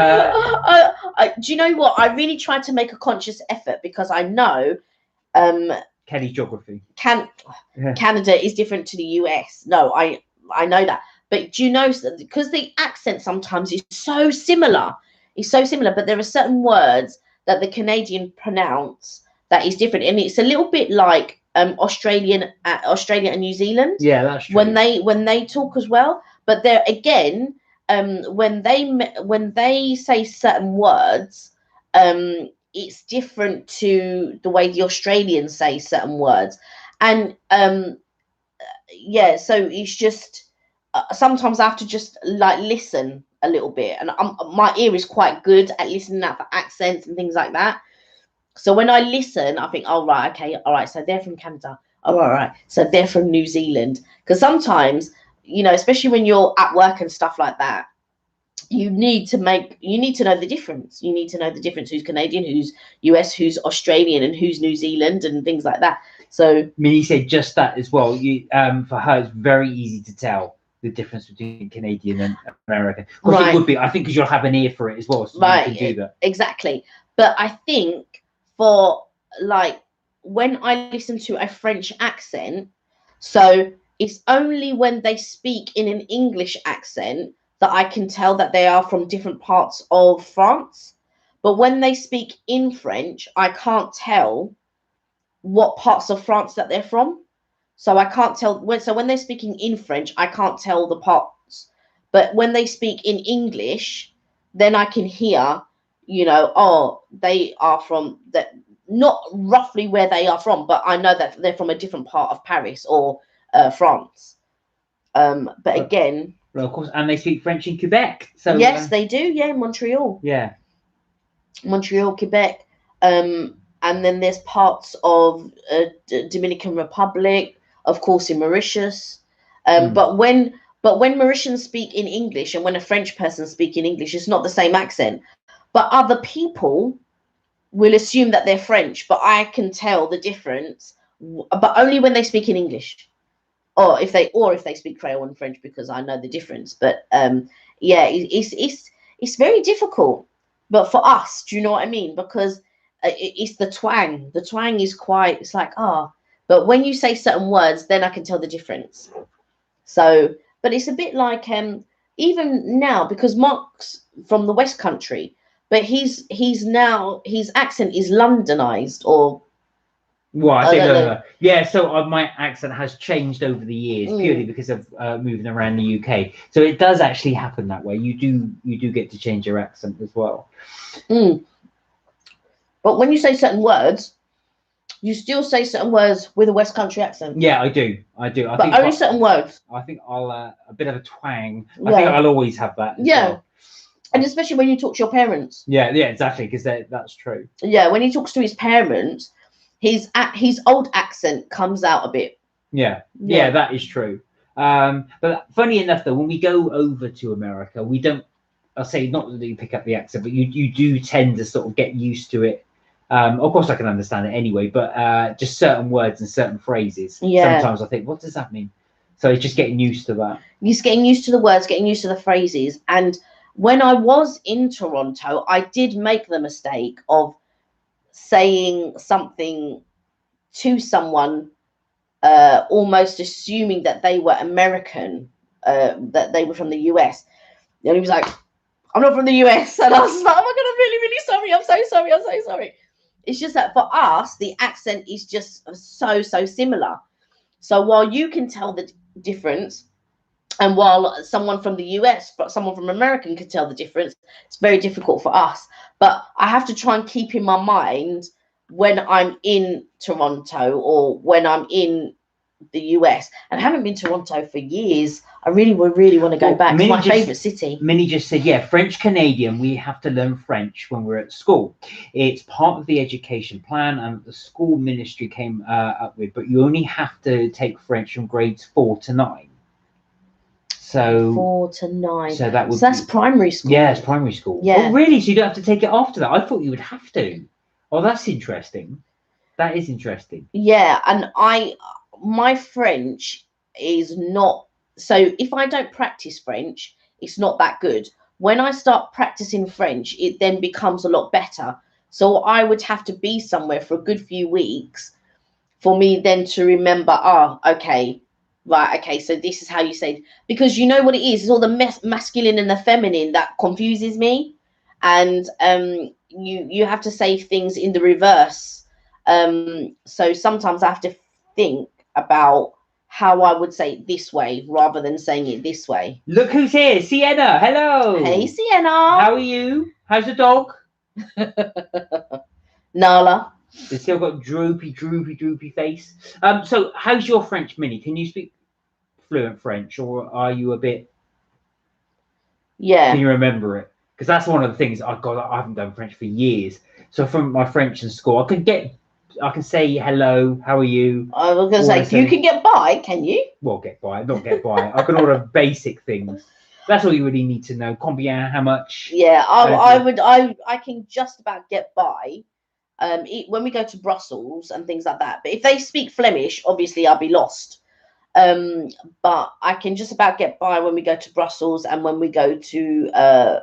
you know what? I really tried to make a conscious effort because I know Kelly geography. Canada is different to the US. No, I know that. But do you know, because the accent sometimes is so similar. It's so similar, but there are certain words that the Canadian pronounce that is different. And it's a little bit like Australia and New Zealand. Yeah, that's true. When they talk as well. But there again, when they say certain words, it's different to the way the Australians say certain words, and yeah, so it's just sometimes I have to just like listen a little bit, and my ear is quite good at listening out for accents and things like that. So when I listen, I think, oh right, okay, all right, so they're from Canada. Oh, all right, so they're from New Zealand, because sometimes, you know, especially when you're at work and stuff like that, you need to know the difference. You need to know the difference who's Canadian, who's US, who's Australian, and who's New Zealand, and things like that. So Minnie said just that as well. For her, it's very easy to tell the difference between Canadian and American. Of course, right. It would be. I think because you'll have an ear for it as well, so right, you can do that. Exactly. But I think for like when I listen to a French accent, so it's only when they speak in an English accent that I can tell that they are from different parts of France. But when they speak in French, I can't tell what parts of France that they're from. So I can't tell when they're speaking in French, I can't tell the parts. But when they speak in English, then I can hear, you know, oh, they are from that, not roughly where they are from, but I know that they're from a different part of Paris or France. But again, well, of course, and they speak French in Quebec. So yes, they do. Yeah, Montreal. Yeah, Montreal, Quebec. And then there's parts of Dominican Republic, of course, in Mauritius. But when Mauritians speak in English and when a French person speaks in English, it's not the same accent. But other people will assume that they're French, but I can tell the difference, but only when they speak in English. Or if they speak Creole and French, because I know the difference. But yeah, it's very difficult. But for us, do you know what I mean? Because it's the twang. The twang is quite. It's like but when you say certain words, then I can tell the difference. So, but it's a bit like even now, because Mark's from the West Country, but his accent is Londonized or. Well, I think yeah. So my accent has changed over the years purely because of moving around the UK. So it does actually happen that way. You do get to change your accent as well. But when you say certain words, you still say certain words with a West Country accent. Yeah, I do. I think only certain words. I think I'll a bit of a twang. Yeah. I think I'll always have that. As well. And especially when you talk to your parents. Yeah, exactly, because that's true. Yeah, when he talks to his parents, his old accent comes out a bit. Yeah, that is true. But funny enough, though, when we go over to America, we don't. I'll say not that you pick up the accent, but you do tend to sort of get used to it. Of course, I can understand it anyway, but just certain words and certain phrases. Yeah. Sometimes I think, what does that mean? So it's just getting used to that. Just getting used to the words, getting used to the phrases. And when I was in Toronto, I did make the mistake of saying something to someone, almost assuming that they were American, that they were from the US. And he was like, I'm not from the US. And I was like, oh my God, I'm really, really sorry. I'm so sorry. It's just that for us, the accent is just so similar. So while you can tell the difference, And while someone from the US, but someone from American could tell the difference, it's very difficult for us. But I have to try and keep in my mind when I'm in Toronto or when I'm in the US. And I haven't been to Toronto for years. I really want to go back. It's my favorite city. Minnie just said, yeah, French Canadian, we have to learn French when we're at school. It's part of the education plan and the school ministry came up with, but you only have to take French from grades 4 to 9. So 4 to 9. So that's primary school. Yeah, it's primary school. Yeah. Oh, really? So you don't have to take it after that? I thought you would have to. Oh, that's interesting. That is interesting. Yeah, and my French is not, so if I don't practice French, it's not that good. When I start practicing French, it then becomes a lot better. So I would have to be somewhere for a good few weeks for me then to remember, okay, right, okay, so this is how you say it. Because you know what it is, it's all the masculine and the feminine that confuses me. And you have to say things in the reverse. So sometimes I have to think about how I would say it this way rather than saying it this way. Look who's here, Sienna. Hello. Hey, Sienna. How are you? How's the dog? Nala. It's still got droopy face. So how's your French, Minnie? Can you speak fluent French, or are you a bit? Yeah. Can you remember it? Because that's one of the things I haven't done French for years. So from my French in school, I can say hello, how are you? I was going to say, you can get by, can you? Well, get by, not get by. I can order basic things. That's all you really need to know. Combien, how much? Yeah, I can just about get by. When we go to Brussels and things like that. But if they speak Flemish, obviously I'll be lost. But I can just about get by when we go to Brussels and when we go to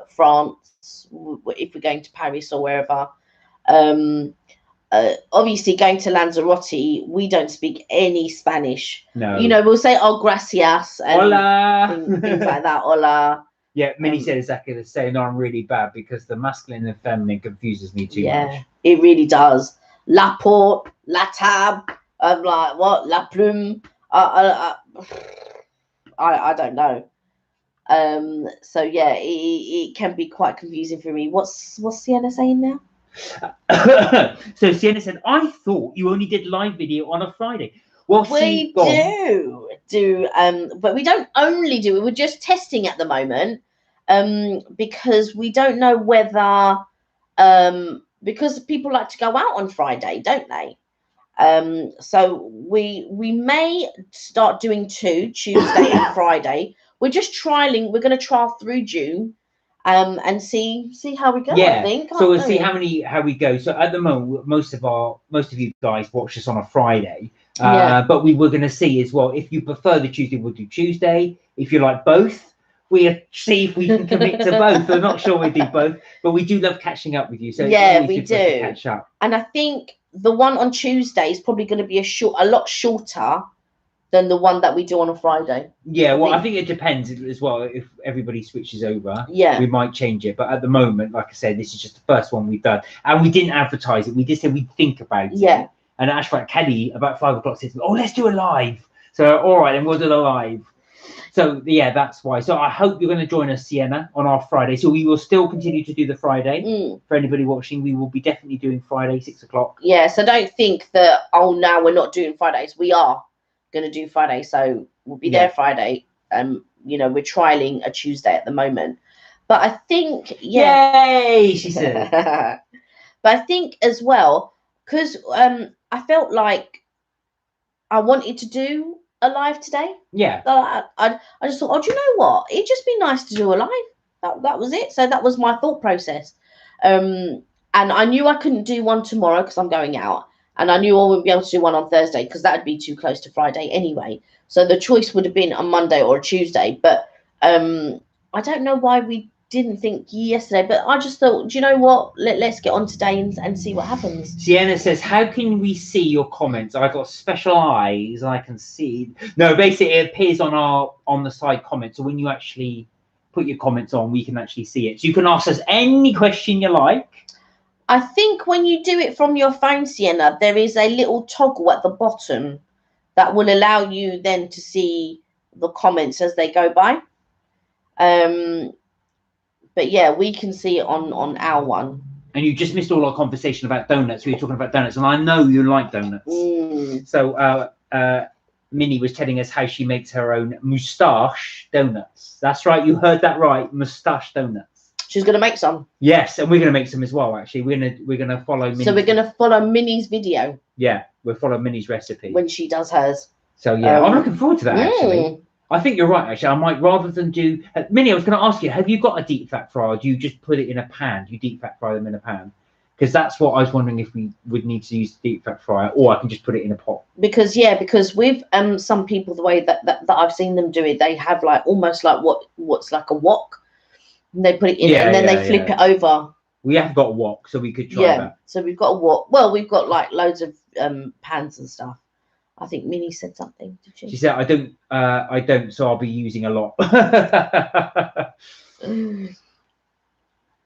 France, if we're going to Paris or wherever. Obviously going to Lanzarote, we don't speak any Spanish. No. You know, we'll say, oh, gracias. And hola. Things like that. Hola. Yeah, Minnie said exactly the same. No, I'm really bad because the masculine and feminine confuses me too much. Yeah, it really does. La porte, la table. I'm like, what? La plume. I don't know. So yeah, it can be quite confusing for me. What's Sienna saying now? So Sienna said, I thought you only did live video on a Friday. Well, we do, but we don't only do it. We're just testing at the moment, because we don't know whether, because people like to go out on Friday, don't they? So we may start doing 2, Tuesday and Friday. We're just trialing. We're going to trial through June. And see how we go. Yeah. I think. So we'll see how we go. So at the moment, most of you guys watch us on a Friday. But we were going to see as well. If you prefer the Tuesday, we'll do Tuesday. If you like both, we'll see if we can commit to both. I'm not sure we do both, but we do love catching up with you. So yeah, we do catch up. And I think the one on Tuesday is probably going to be a lot shorter than the one that we do on a Friday. Yeah, well, I think it depends as well. If everybody switches over, yeah, we might change it. But at the moment, like I said, this is just the first one we've done, and we didn't advertise it. We just said we'd think about it. And Ashfaq Kelly about 5 o'clock said, "Oh, let's do a live." So all right, then we'll do a live. So yeah, that's why. So I hope you're going to join us, Sienna, on our Friday. So we will still continue to do the Friday. For anybody watching, we will be definitely doing Friday 6 o'clock. Yeah. So don't think that now we're not doing Fridays. We are going to do Friday, so we'll be there Friday. You know, we're trialing a Tuesday at the moment, but I think yay, she said. But I think as well, because I felt like I wanted to do a live today. Yeah. I just thought, do you know what? It'd just be nice to do a live. That was it. So that was my thought process. And I knew I couldn't do one tomorrow because I'm going out. And I knew I wouldn't be able to do one on Thursday because that would be too close to Friday anyway. So the choice would have been a Monday or a Tuesday. But I don't know why we didn't think yesterday. But I just thought, do you know what? Let's get on today and see what happens. Sienna says, how can we see your comments? I've got special eyes. I can see. No, basically it appears on the side comments. So when you actually put your comments on, we can actually see it. So you can ask us any question you like. I think when you do it from your phone, Sienna, there is a little toggle at the bottom that will allow you then to see the comments as they go by. But yeah, we can see it on our one. And you just missed all our conversation about donuts. We were talking about donuts, and I know you like donuts. So Minnie was telling us how she makes her own moustache donuts. That's right, you heard that right, moustache donuts. She's gonna make some. Yes, and we're gonna make some as well. Actually, we're gonna follow. So we're gonna follow Minnie's video. Yeah, we'll follow Minnie's recipe when she does hers. So yeah, I'm looking forward to that. Actually, I think you're right. Actually, I might rather than do Minnie. I was going to ask you, have you got a deep fat fryer? Or do you just put it in a pan? Do you deep fat fry them in a pan? Because that's what I was wondering if we would need to use the deep fat fryer, or I can just put it in a pot. Because with some people, the way that I've seen them do it, they have like almost like what's like a wok. And they put it in and then they flip it over. We have got a wok, so we could try that. So we've got a wok. Well, we've got like loads of pans and stuff. I think Minnie said something. Did she? She said, I don't, so I'll be using a lot. A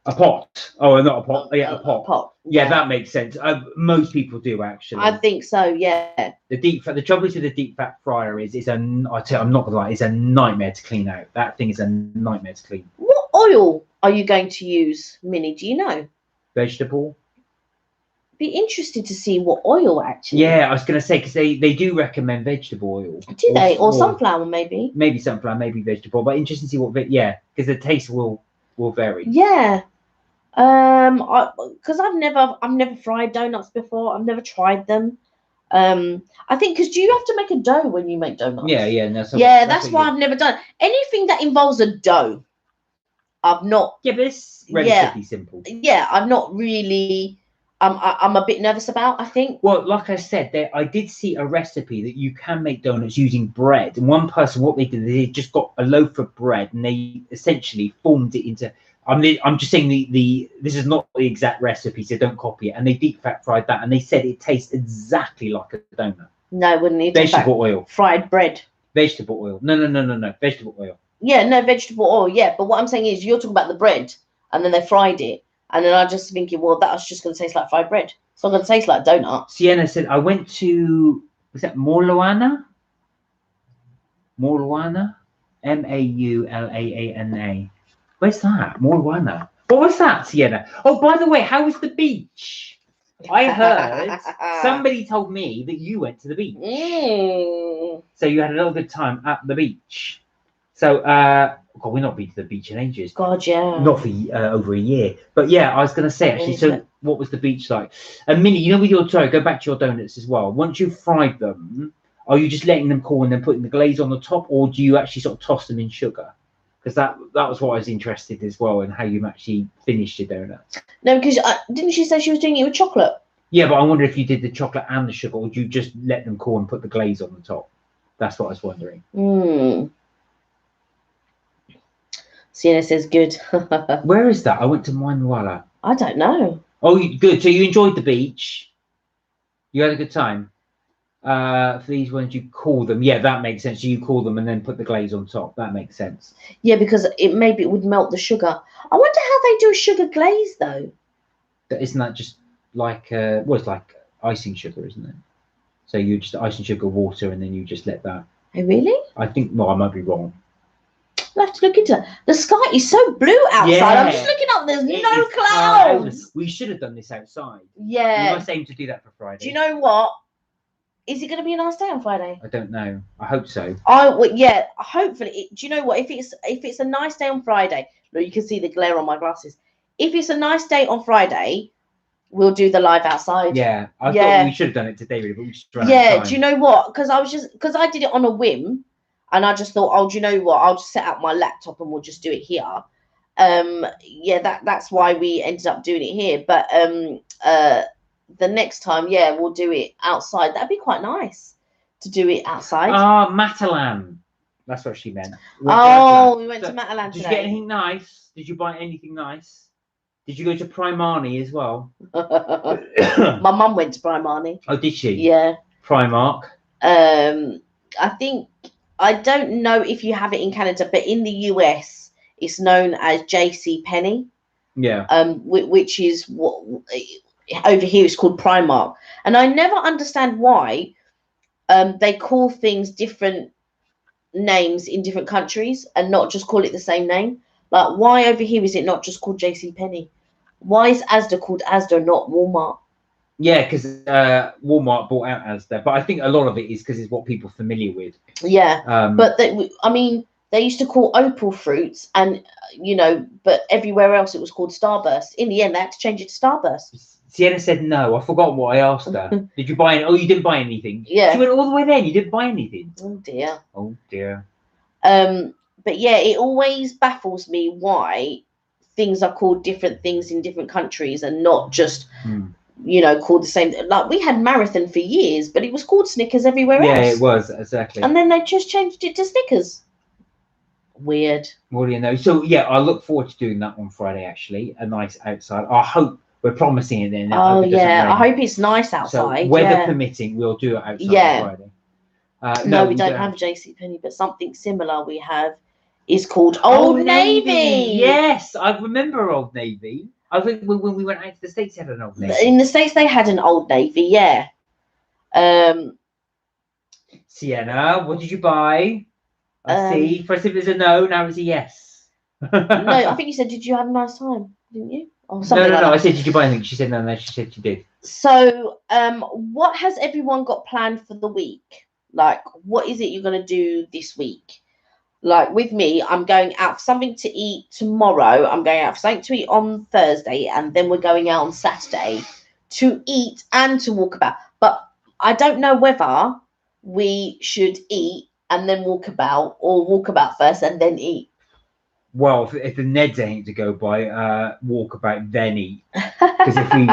pot. Oh, not a pot. Yeah, a pot. A pot. Yeah, that makes sense. Most people do, actually. I think so, yeah. The trouble with the deep fat fryer is I'm not gonna lie, it's a nightmare to clean out. That thing is a nightmare to clean. What oil are you going to use, Minnie? Do you know? Vegetable. Be interested to see what oil actually. Yeah, I was going to say, because they do recommend vegetable oil. Do they? Or sunflower, maybe? Maybe sunflower, maybe vegetable. But interesting to see what, because the taste will vary. Yeah. Because I've never fried donuts before. I've never tried them. I think because do you have to make a dough when you make donuts? Yeah. No, that's why I've never done anything that involves a dough. I've not. Yeah, but it's relatively simple. Yeah, I've not really. I'm a bit nervous about, I think. Well, like I said, I did see a recipe that you can make donuts using bread. And one person, what they did, they just got a loaf of bread and they essentially formed it into. I'm just saying this is not the exact recipe, so don't copy it. And they deep fat fried that, and they said it tastes exactly like a donut. No, wouldn't need vegetable oil. Fried bread. Vegetable oil. No. Vegetable oil. Yeah, no vegetable oil. Yeah, but what I'm saying is, you're talking about the bread, and then they fried it. And then I just thinking, well, that's just going to taste like fried bread. It's not going to taste like donut. Sienna said, I went to, was that Maulaana? Maulaana? Maulaana. Where's that? Maulaana. What was that, Sienna? Oh, by the way, how was the beach? I heard somebody told me that you went to the beach. So you had a little good time at the beach. So, God, we've not been to the beach in ages. God, yeah. Not for over a year. But yeah, I was going to say, actually, so what was the beach like? And Minnie, you know, with go back to your donuts as well. Once you've fried them, are you just letting them cool and then putting the glaze on the top, or do you actually sort of toss them in sugar? Because that was what I was interested as well in how you actually finished your donuts. No, because didn't she say she was doing it with chocolate? Yeah, but I wonder if you did the chocolate and the sugar, or do you just let them cool and put the glaze on the top? That's what I was wondering. Sienna says good. Where is that? I went to Manuela. I don't know. Oh, good. So you enjoyed the beach. You had a good time. For these ones, you cool them. Yeah, that makes sense. You cool them and then put the glaze on top. That makes sense. Yeah, because maybe it would melt the sugar. I wonder how they do a sugar glaze though. Isn't that just like it's like icing sugar, isn't it? So you just icing sugar, water, and then you just let that. Oh, really? I think. Well, I might be wrong. I'll have to look into it. The sky is so blue outside. Yeah. I'm just looking up. There's no clouds. We should have done this outside. Yeah. We must aim to do that for Friday. Do you know what? Is it going to be a nice day on Friday? I don't know. I hope so. Yeah. Hopefully. Do you know what? If it's a nice day on Friday, look, you can see the glare on my glasses. If it's a nice day on Friday, we'll do the live outside. Yeah. I thought we should have done it today, really, but we just ran out of time. Do you know what? Because I did it on a whim. And I just thought, do you know what? I'll just set up my laptop and we'll just do it here. That's why we ended up doing it here. But the next time, we'll do it outside. That'd be quite nice to do it outside. Matalan. That's what she meant. We went to Matalan today. Did you get anything nice? Did you buy anything nice? Did you go to Primani as well? My mum went to Primani. Oh, did she? Yeah. Primark. I think. I don't know if you have it in Canada, but in the US, it's known as JC Penney. Yeah. Which is what over here is called Primark, and I never understand why they call things different names in different countries and not just call it the same name? Like, why over here is it not just called JC Penney? Why is Asda called Asda, not Walmart? Yeah, because Walmart bought out Asda, but I think a lot of it is because it's what people are familiar with. Yeah, but they used to call Opal fruits, and but everywhere else it was called Starburst. In the end, they had to change it to Starburst. Sienna said no. I forgot what I asked her. Did you buy any? Oh, you didn't buy anything. Yeah. She went all the way there. And you didn't buy anything. Oh dear. Oh dear. But yeah, it always baffles me why things are called different things in different countries and not just called the same. Like, we had Marathon for years, but it was called Snickers everywhere else. Yeah, it was, exactly. And then they just changed it to Snickers. Weird. What do you know? So yeah, I look forward to doing that on Friday. Actually, a nice outside. I hope we're promising it then. Oh yeah, I hope it's nice outside. So weather permitting, we'll do it outside on Friday. No, we don't have JCPenney, but something similar we have is called Old Navy. Yes, I remember Old Navy. I think when we went out to the States, they had an Old Navy. In the States, they had an Old Navy, yeah. Sienna, what did you buy? I see. First, if it's a no, now it's a yes. No, I think you said, did you have a nice time? Didn't you? Or something no. I said, did you buy anything? She said no. She said she did. So, what has everyone got planned for the week? Like, what is it you're going to do this week? Like, with me, I'm going out for something to eat tomorrow. I'm going out for something to eat on Thursday. And then we're going out on Saturday to eat and to walk about. But I don't know whether we should eat and then walk about, or walk about first and then eat. Well, if the Ned's ain't to go by, walk about then eat. Because if we,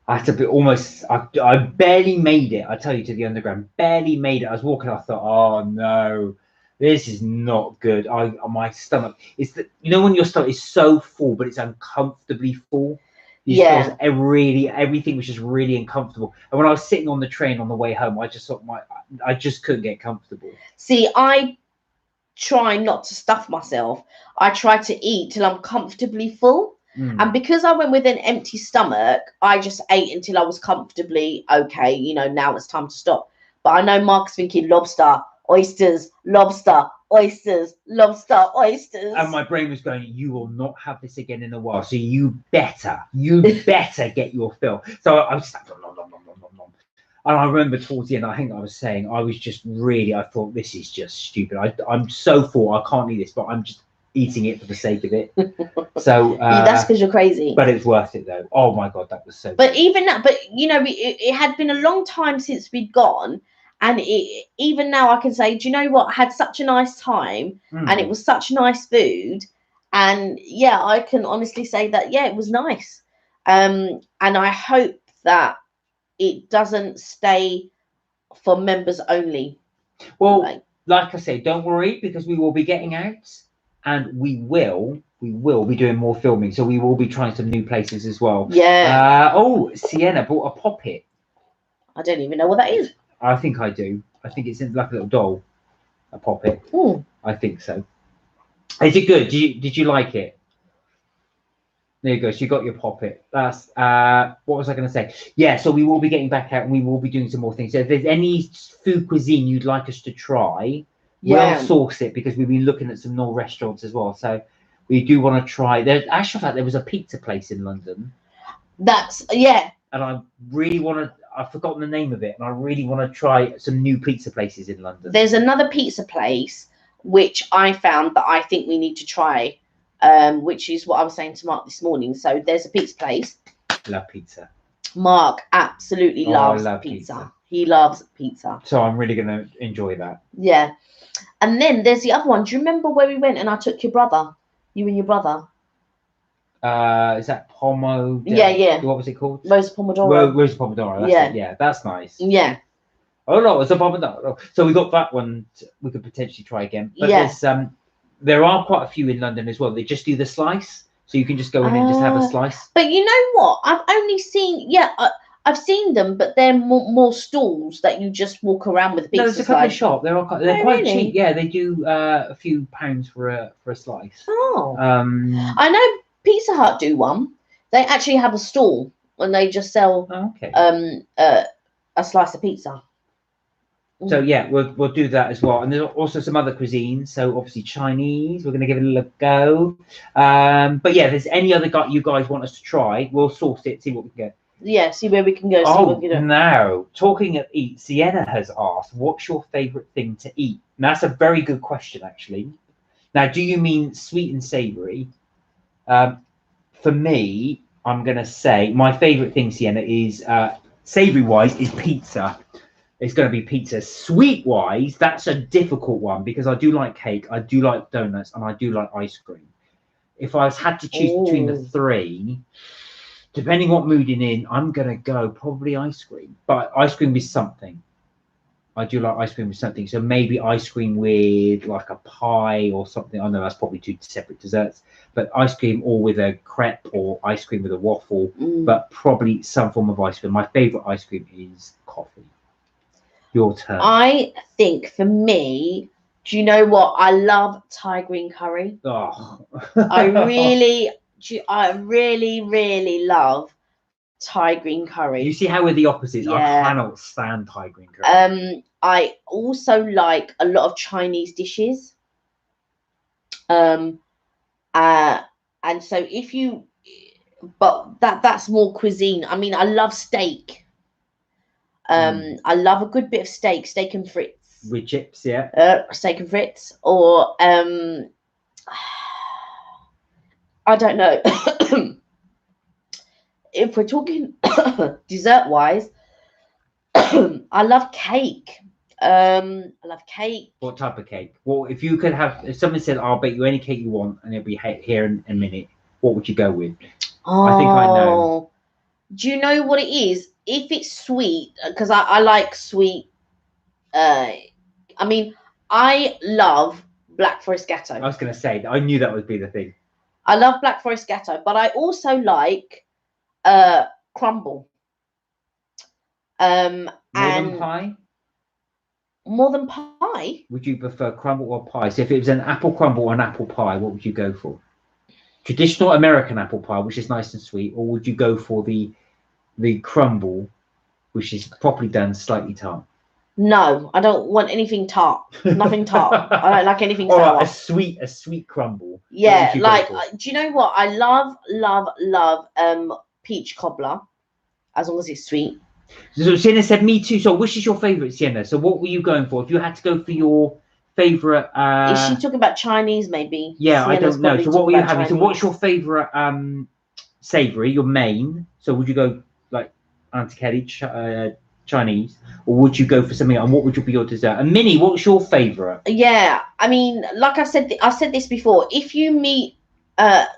I had to be almost. I barely made it. I tell you, to the underground, barely made it. I was walking. I thought, oh no, this is not good. My stomach. It's when your stomach is so full, but it's uncomfortably full. Everything was just really uncomfortable. And when I was sitting on the train on the way home, I just thought I just couldn't get comfortable. See, I try not to stuff myself. I try to eat till I'm comfortably full. And because I went with an empty stomach, I just ate until I was comfortably okay. Now it's time to stop. But I know Mark's thinking lobster, oysters, lobster, oysters, lobster, oysters. And my brain was going, you will not have this again in a while. So you better get your fill. So I was like, nom. And I remember towards the end, I think I was saying, I thought this is just stupid. I'm so full, I can't eat this, but I'm just eating it for the sake of it. So that's because you're crazy. But it's worth it though. Oh my God, that was so But good. Even that, it had been a long time since we'd gone. And even now I can say, do you know what? I had such a nice time and it was such nice food. And yeah, I can honestly say that, yeah, it was nice. And I hope that it doesn't stay for members only. Well, like I say, don't worry, because we will be getting out and we will be doing more filming. So we will be trying some new places as well. Yeah. Sienna bought a Poppet. I don't even know what that is. I think I do. I think it's like a little doll, a Poppet. I think so. Is it good? Did you like it? There you go. So you got your Poppet. That's what was I going to say? Yeah. So we will be getting back out and we will be doing some more things. So if there's any food cuisine you'd like us to try, we'll source it, because we've been looking at some more restaurants as well. So we do want to try. There was a pizza place in London. And I really want to. I've forgotten the name of it, and I really want to try some new pizza places in London. There's another pizza place which I found that I think we need to try, which is what I was saying to Mark this morning. So there's a pizza place. Love pizza. Mark absolutely loves pizza. He loves pizza. So I'm really going to enjoy that. Yeah. And then there's the other one. Do you remember where we went and I took you and your brother? Is that Pomodoro? Yeah. What was it called? Rosa Pomodoro. Rosa Pomodoro. That's it. Yeah, that's nice. Yeah. Oh no, it's a Pomodoro. So we got that one. We could potentially try again. But there are quite a few in London as well. They just do the slice, so you can just go in and just have a slice. But you know what? I've only seen. I've seen them, but they're more stalls that you just walk around with a pizza. No, there's a couple of shops. They're quite cheap. Yeah, they do a few pounds for a slice. Oh. I know Pizza Hut do one. They actually have a stall and they just sell a slice of pizza. So yeah, we'll do that as well. And there's also some other cuisines. So obviously Chinese, we're going to give it a little go. But yeah, if there's any other you guys want us to try, we'll source it, see what we can get. Yeah, see where we can go. See what we can do. Now, talking of eat, Sienna has asked, what's your favourite thing to eat? Now, that's a very good question, actually. Now, do you mean sweet and savoury? For me, I'm going to say my favourite thing, Sienna, is savoury-wise, is pizza. It's going to be pizza. Sweet-wise, that's a difficult one because I do like cake, I do like donuts, and I do like ice cream. If I had to choose between the three, depending what mood you're in, I'm going to go probably ice cream. But ice cream with something. I do like ice cream with something. So maybe ice cream with like a pie or something. I know that's probably two separate desserts. But ice cream or with a crepe or ice cream with a waffle. But probably some form of ice cream. My favourite ice cream is coffee. Your turn. I think for me, do you know what? I love Thai green curry. Oh. I really love Thai green curry. You see how we're the opposites? Yeah. I cannot stand Thai green curry. I also like a lot of Chinese dishes. And so but that's more cuisine. I mean, I love steak. I love a good bit of steak and frites. With chips, yeah. Steak and frites, or I don't know. If we're talking dessert-wise, I love cake. I love cake. What type of cake? Well, if you could have, if someone said, "I'll bake you any cake you want," and it'll be here in a minute, what would you go with? I think I know. Do you know what it is? If it's sweet, because I like sweet. I mean, I love Black Forest Gâteau. I was going to say, I knew that would be the thing. I love Black Forest Gâteau, but I also like crumble. More than pie? More than pie? Would you prefer crumble or pie? So if it was an apple crumble or an apple pie, what would you go for? Traditional American apple pie, which is nice and sweet, or would you go for the crumble, which is properly done, slightly tart? No, I don't want anything tart. Nothing tart. I don't like anything sour. Right, a sweet crumble. Yeah, like, do you know what? I love peach cobbler, as long as it's sweet. So Sienna said, me too. So which is your favourite, Sienna? So what were you going for? If you had to go for your favourite... Is she talking about Chinese, maybe? Yeah, Sienna's I don't know. So what were you having? Chinese. So what's your favourite savoury, your main? So would you go like Auntie Kelly, Chinese, or would you go for something else? And what would be your dessert? And Minnie, what's your favourite? Yeah, I mean, like I've said this before. If you meet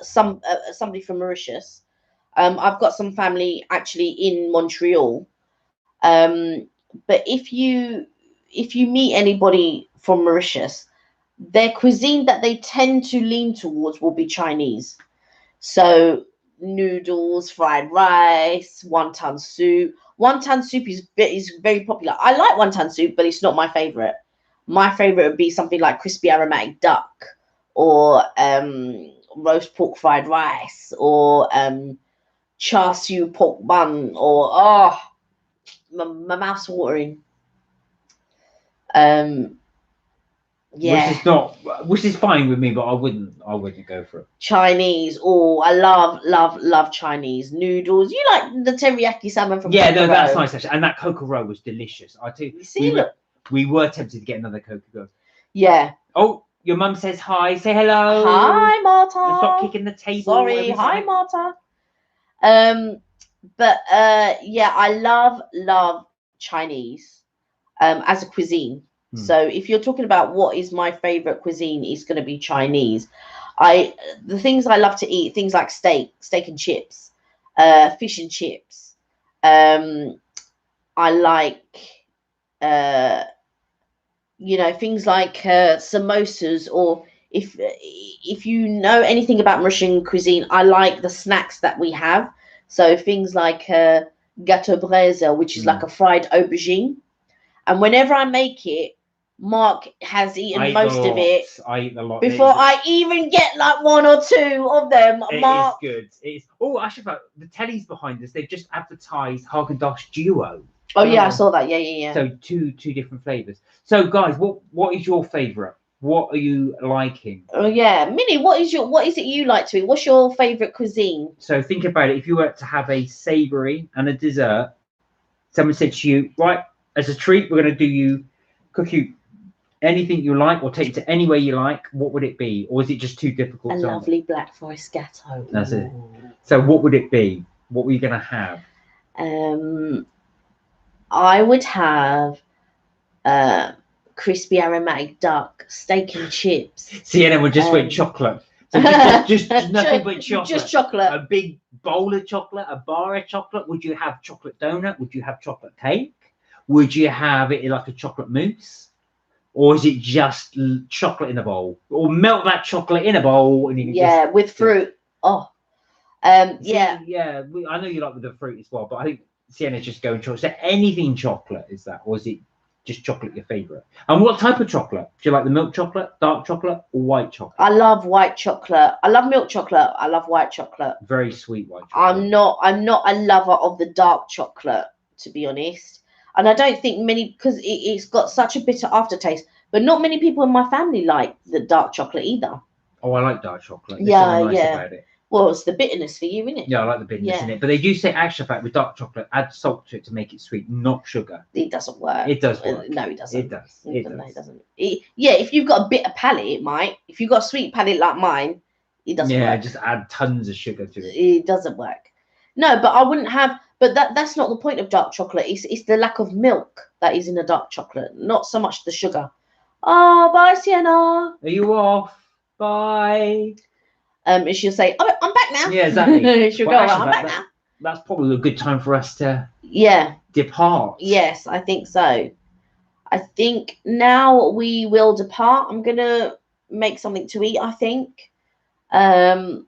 somebody from Mauritius, I've got some family actually in Montreal. But if you meet anybody from Mauritius, their cuisine that they tend to lean towards will be Chinese. So noodles, fried rice, wonton soup. Wonton soup is very popular. I like wonton soup, but it's not my favorite. My favorite would be something like crispy aromatic duck, or roast pork fried rice, or char siu pork bun, or my mouth's watering. Yeah, which is fine with me, but I wouldn't go for it. Chinese. Oh, I love Chinese noodles. You like the teriyaki salmon from no, that's nice actually. And that cocoa roll was delicious. I tell you, we were tempted to get another cocoa roll. Yeah. Oh, your mum says hi. Say hello. Hi, Marta. Stop kicking the table. Sorry. Hi, Marta. But yeah, I love Chinese as a cuisine. So if you're talking about what is my favorite cuisine, it's going to be Chinese. The things I love to eat, things like steak and chips, fish and chips. I like things like samosas, or if you know anything about Mauritian cuisine, I like the snacks that we have. So things like gâteau braise, which is like a fried aubergine. And whenever I make it, Mark has eaten most of it. I eat a lot. Before I even get like one or two of them. Mark. It is good. It's actually, the telly's behind us. They've just advertised Haagen-Dazs Duo. Oh yeah, I saw that. Yeah. So two different flavors. So guys, what is your favorite? What are you liking? Oh yeah, Minnie, what is it you like to eat? What's your favorite cuisine? So think about it. If you were to have a savory and a dessert, someone said to you, right, as a treat, we're going to cook you anything you like, or take it to anywhere you like. What would it be, or is it just too difficult? A lovely Black Forest Gâteau. That's it. So what would it be? What were you going to have? I would have crispy aromatic duck, steak and chips. Sienna would just went chocolate. So just nothing but chocolate. Just chocolate. A big bowl of chocolate, a bar of chocolate. Would you have chocolate donut? Would you have chocolate cake? Would you have it like a chocolate mousse? Or is it just chocolate in a bowl? Or melt that chocolate in a bowl and you can with fruit. Oh, yeah. Yeah, I know you like with the fruit as well, but I think Sienna's just going chocolate. So anything chocolate is that, or is it just chocolate your favorite? And what type of chocolate? Do you like the milk chocolate, dark chocolate, or white chocolate? I love white chocolate. I love milk chocolate. I love white chocolate. Very sweet white chocolate. I'm not a lover of the dark chocolate, to be honest. And I don't think many, because it's got such a bitter aftertaste. But not many people in my family like the dark chocolate either. Oh, I like dark chocolate. There's nice yeah. About it. Well, it's the bitterness for you, isn't it? Yeah, I like the bitterness in it. But they do say, actually, fact, with dark chocolate, add salt to it to make it sweet, not sugar. It doesn't work. It does work. No, it doesn't. It does. It does. No, it doesn't. Yeah, if you've got a bitter palate, it might. If you've got a sweet palate like mine, it doesn't work. Yeah, just add tons of sugar to it. It doesn't work. No, but I wouldn't have. But that's not the point of dark chocolate. It's the lack of milk that is in a dark chocolate, not so much the sugar. Oh, bye, Sienna. Are you off? Bye. And she'll say, oh, I'm back now. Yeah, exactly. She'll go, I'm back now. That's probably a good time for us to depart. Yes, I think so. I think now we will depart. I'm going to make something to eat, I think. I'm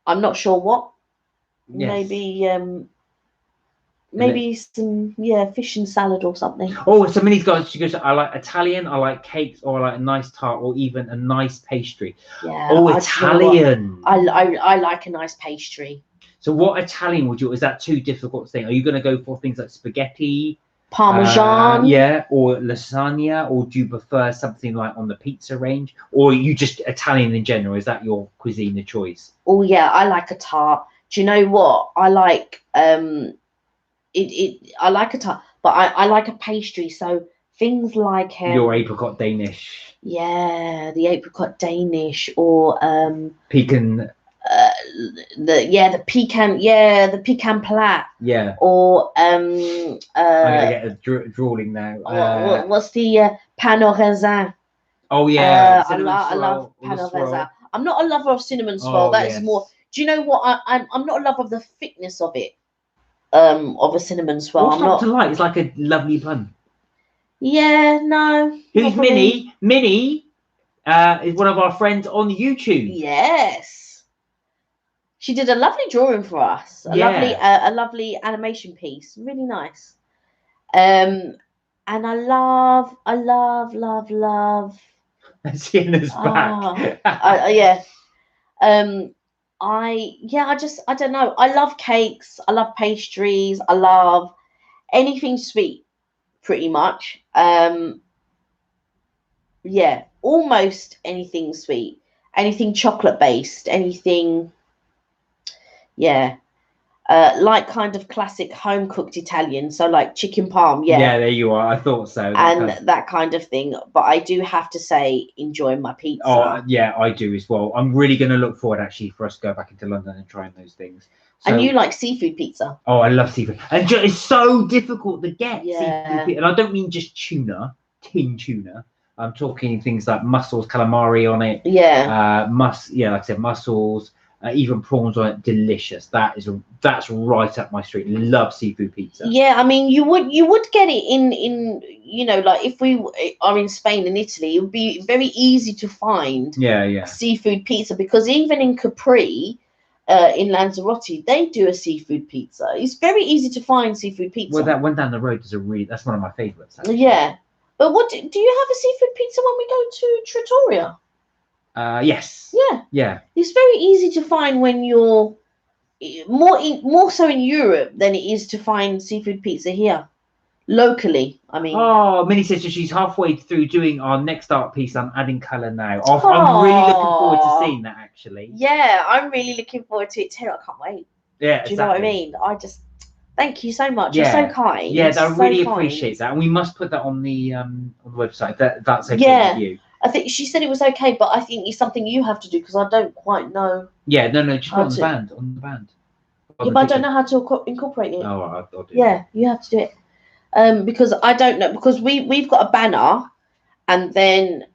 not sure what. Yes. Maybe some fish and salad or something. Oh, so Minnie's got, she goes, I like Italian, I like cakes, or I like a nice tart, or even a nice pastry. Yeah. Oh, Italian. I like a nice pastry. So what Italian would you, is that too difficult to think? Are you going to go for things like spaghetti? Parmesan? Or lasagna? Or do you prefer something like on the pizza range? Or are you just Italian in general? Is that your cuisine of choice? Oh yeah, I like a tart. Do you know what? I like I like a tart, but I like a pastry. So things like your apricot Danish. Yeah, the apricot Danish, or pecan. The pecan plat. Yeah. Or I'm gonna get a drawing now. What's the pain au raisin? Oh yeah. I love pain au raisin. I'm not a lover of cinnamon swirl. Is more. Do you know what? I'm not a lover of the thickness of it. Of a cinnamon swirl. What's not to like? It's like a lovely bun. Yeah, no. Who's Minnie? Minnie is one of our friends on YouTube. Yes. She did a lovely drawing for us. A lovely animation piece. Really nice. And I love. Sienna's back. Yeah. I don't know. I love cakes. I love pastries. I love anything sweet, pretty much. Almost anything sweet. Anything chocolate based. Anything. Like kind of classic home cooked Italian. So like chicken parm. Yeah, there you are. I thought so. That kind of thing. But I do have to say, enjoying my pizza. Oh yeah, I do as well. I'm really going to look forward actually for us to go back into London and trying those things. So, and you like seafood pizza? Oh, I love seafood, and it's so difficult to get seafood pizza. And I don't mean just tuna, tin tuna. I'm talking things like mussels, calamari on it. Yeah. Like I said, mussels. Even prawns on it, delicious. That's right up my street. Love seafood pizza. Yeah, I mean, you would get it in like if we are in Spain and Italy, it would be very easy to find. Seafood pizza, because even in Capri, in Lanzarote, they do a seafood pizza. It's very easy to find seafood pizza. Well, that one down the road that's one of my favourites. Yeah, but what do you have a seafood pizza when we go to Trattoria? Yes. Yeah. It's very easy to find when you're more so in Europe than it is to find seafood pizza here. locally. I mean, Oh, Minnie says that she's halfway through doing our next art piece. I'm adding colour now. I'm really looking forward to seeing that, actually. Yeah, I'm really looking forward to it too. I can't wait. Yeah, Do you know what I mean? I just thank you so much. Yeah. You're so kind. Yeah, I really so appreciate that, and we must put that on the website. That's okay Yeah. with you. I think she said it was okay, but I think it's something you have to do because I don't quite know. Yeah, no, just How put to- on the band. Yeah, but I don't know how to incorporate it. Oh, I'll do Yeah, you have to do it. Because I don't know, because we've got a banner, and then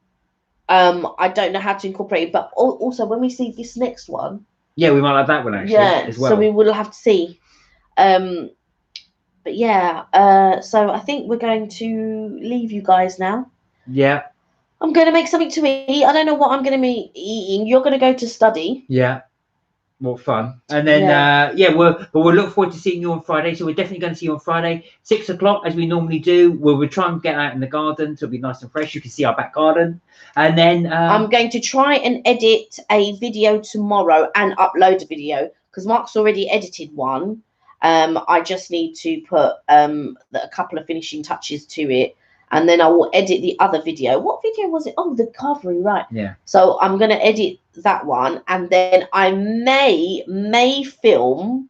I don't know how to incorporate it. But also when we see this next one, Yeah, we might like that one actually as well. So we will have to see. But yeah, so I think we're going to leave you guys now. Yeah. I'm going to make something to eat. I don't know what I'm going to be eating. You're going to go to study. Yeah. More fun. And then we'll look forward to seeing you on Friday. So we're definitely going to see you on Friday, 6 o'clock, as we normally do. We'll try and get out in the garden, so it'll be nice and fresh. You can see our back garden. And then I'm going to try and edit a video tomorrow and upload a video because Mark's already edited one. I just need to put a couple of finishing touches to it, and then I will edit the other video. What video was it? Oh, the recovery, right? Yeah. So I'm going to edit that one, and then I may film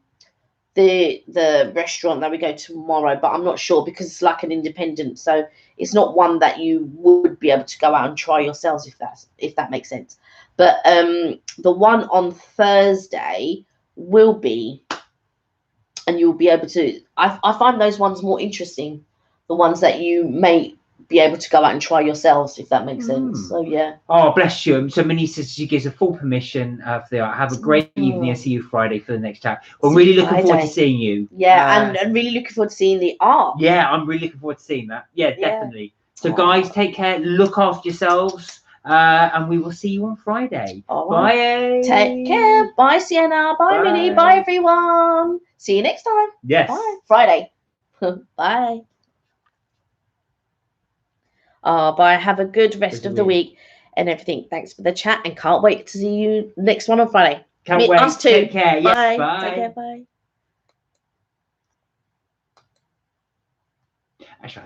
the restaurant that we go tomorrow, but I'm not sure because it's like an independent, so it's not one that you would be able to go out and try yourselves if that makes sense. But the one on Thursday will be, and you'll be able to. I find those ones more interesting, the ones that you may be able to go out and try yourselves, if that makes sense. So yeah. Oh, bless you. So Minnie says she gives a full permission for the art. Have a great evening. I'll see you Friday for the next chat. We're really looking forward to seeing you. Yeah, and really looking forward to seeing the art. Yeah, I'm really looking forward to seeing that. Yeah, definitely. So guys, take care. Look after yourselves. And we will see you on Friday. Bye. Take care. Bye, Sienna. Bye, Minnie. Bye, everyone. See you next time. Yes. Bye. Friday. Bye. Bye. Have a good rest of the week and everything. Thanks for the chat and can't wait to see you next one on Friday. Can't wait. Us too. Take care. Yes, bye. Bye. Take care. Bye. Actually,